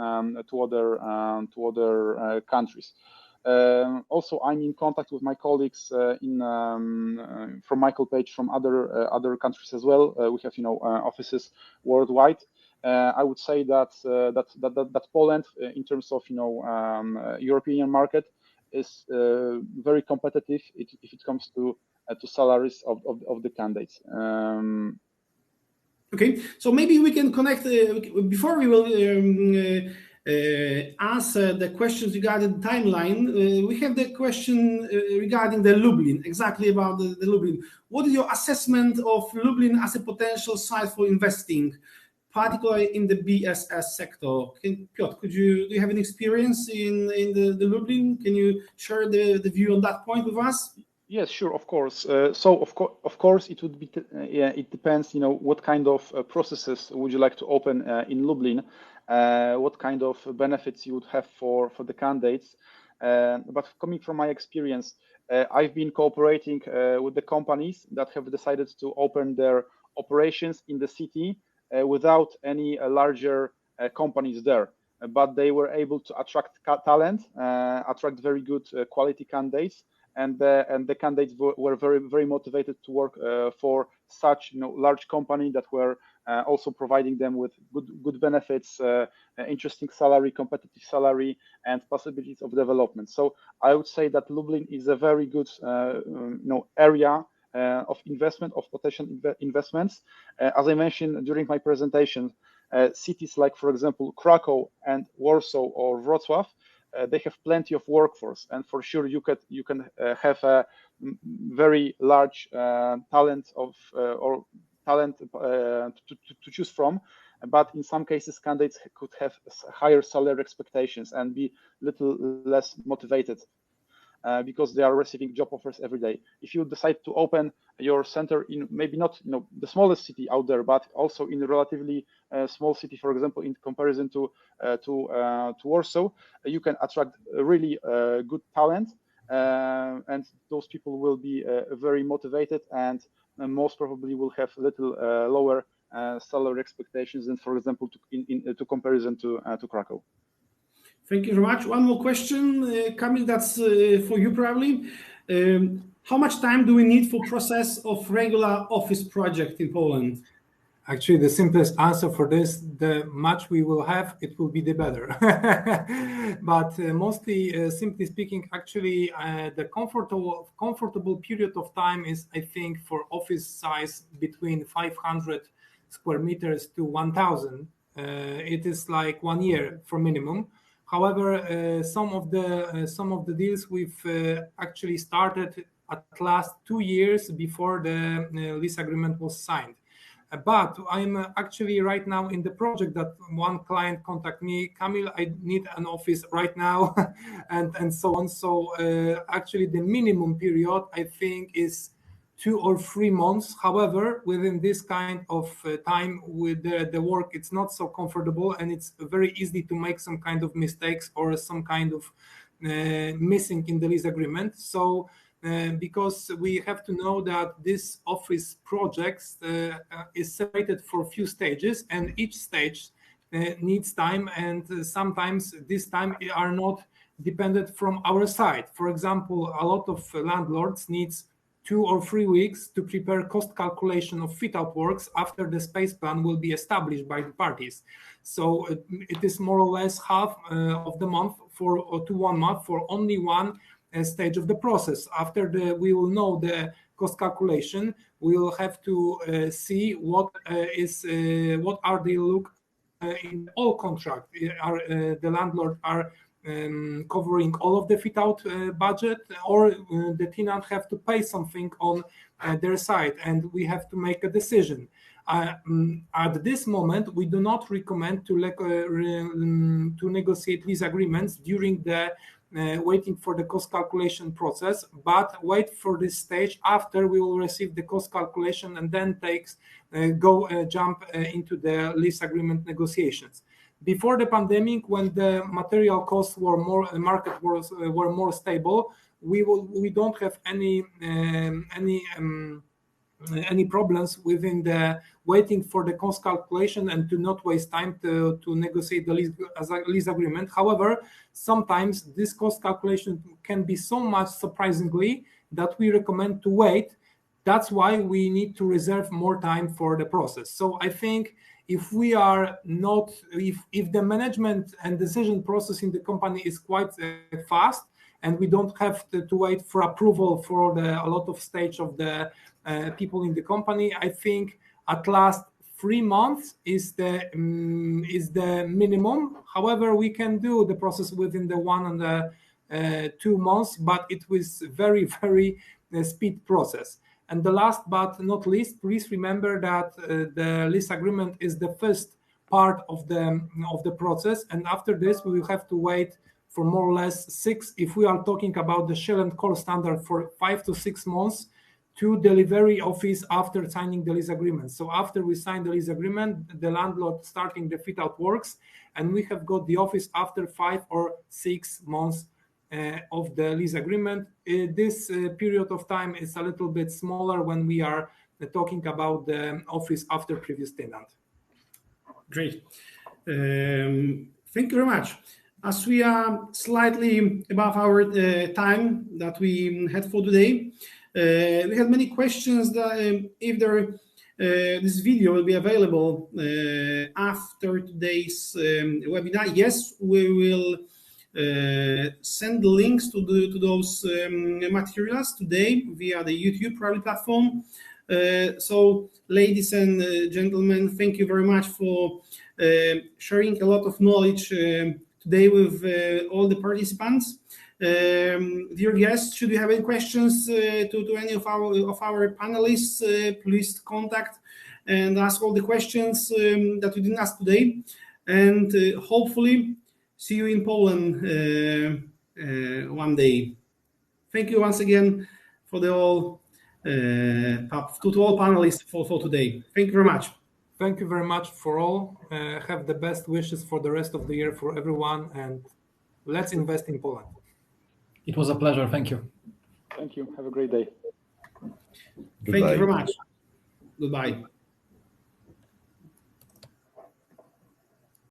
countries. Also, I'm in contact with my colleagues from Michael Page from other countries as well. We have offices worldwide. I would say that Poland, in terms of European market, is very competitive if it comes to salaries of the candidates. Okay, so maybe we can connect before we will answer the questions regarding the timeline. We have the question regarding the Lublin, exactly about the Lublin. What is your assessment of Lublin as a potential site for investing, particularly in the BSS sector? Piotr, do you have any experience in the Lublin? Can you share the view on that point with us? Yes, sure, of course. So of course, it would be it depends. What kind of processes would you like to open in Lublin? What kind of benefits you would have for the candidates? But coming from my experience, I've been cooperating with the companies that have decided to open their operations in the city without any larger companies there. But they were able to attract talent, attract very good quality candidates. And the candidates were very, very motivated to work for such large company that were also providing them with good benefits, interesting salary, competitive salary, and possibilities of development. So I would say that Lublin is a very good area of investment, of potential investments. As I mentioned during my presentation, cities like, for example, Krakow and Warsaw or Wrocław, they have plenty of workforce, and for sure you can have a very large talent to choose from. But in some cases, candidates could have higher salary expectations and be little less motivated because they are receiving job offers every day. If you decide to open your center in maybe not the smallest city out there, but also in a relatively small city, for example, in comparison to Warsaw, you can attract really good talent, and those people will be very motivated and most probably will have little lower salary expectations than, for example, to comparison to Krakow. Thank you very much. One more question, Kamil, that's for you probably. How much time do we need for process of regular office project in Poland? Actually, the simplest answer for this, the much we will have, it will be the better. But mostly, simply speaking, actually, the comfortable period of time is, I think, for office size between 500 square meters to 1,000. It is like 1 year for minimum. However, some of the deals we've actually started at last 2 years before the lease agreement was signed. But I'm actually right now in the project that one client contacted me, Kamil, I need an office right now, and so on. So actually the minimum period, I think, is 2 or 3 months. However, within this kind of time with the work, it's not so comfortable, and it's very easy to make some kind of mistakes or some kind of missing in the lease agreement. So because we have to know that this office projects is separated for a few stages, and each stage needs time, and sometimes this time are not dependent from our side. For example, a lot of landlords needs 2 or 3 weeks to prepare cost calculation of fit-out works after the space plan will be established by the parties. So it is more or less half of the month to 1 month for only one stage of the process. After we will know the cost calculation, we will have to see what are the look in all contract. The landlord are covering all of the fit-out budget, or the tenant have to pay something on their side, and we have to make a decision. At this moment, we do not recommend to negotiate lease agreements during the waiting for the cost calculation process, but wait for this stage after we will receive the cost calculation and then jump into the lease agreement negotiations. Before the pandemic, when the material costs were more, the market were more stable, we don't have any problems within the waiting for the cost calculation and to not waste time to negotiate the lease agreement. However, sometimes this cost calculation can be so much surprisingly that we recommend to wait. That's why we need to reserve more time for the process. So I think if we are not, if the management and decision process in the company is quite fast, and we don't have to wait for approval for a lot of stage of the people in the company, I think at last 3 months is the minimum. However, we can do the process within the 1 and 2 months, but it was very, very speed process. And the last but not least, please remember that the lease agreement is the first part of the process, and after this we will have to wait for more or less 6, if we are talking about the shell and core standard, for 5 to 6 months to delivery office after signing the lease agreement. So after we sign the lease agreement, the landlord starting the fit out works, and we have got the office after 5 or 6 months of the lease agreement. This period of time is a little bit smaller when we are talking about the office after previous tenant. Great. Thank you very much. As we are slightly above our time that we had for today, we had many questions that if this video will be available after today's webinar. Yes, we will send the links to those materials today via the YouTube private platform. So, ladies and gentlemen, thank you very much for sharing a lot of knowledge today with all the participants. Dear guests, should you have any questions to any of our panelists, please contact and ask all the questions that we didn't ask today. And hopefully see you in Poland one day. Thank you once again for to all panelists for today. Thank you very much. Thank you very much for all. Have the best wishes for the rest of the year for everyone, and let's invest in Poland. It was a pleasure. Thank you. Thank you. Have a great day. Thank you very much. Goodbye.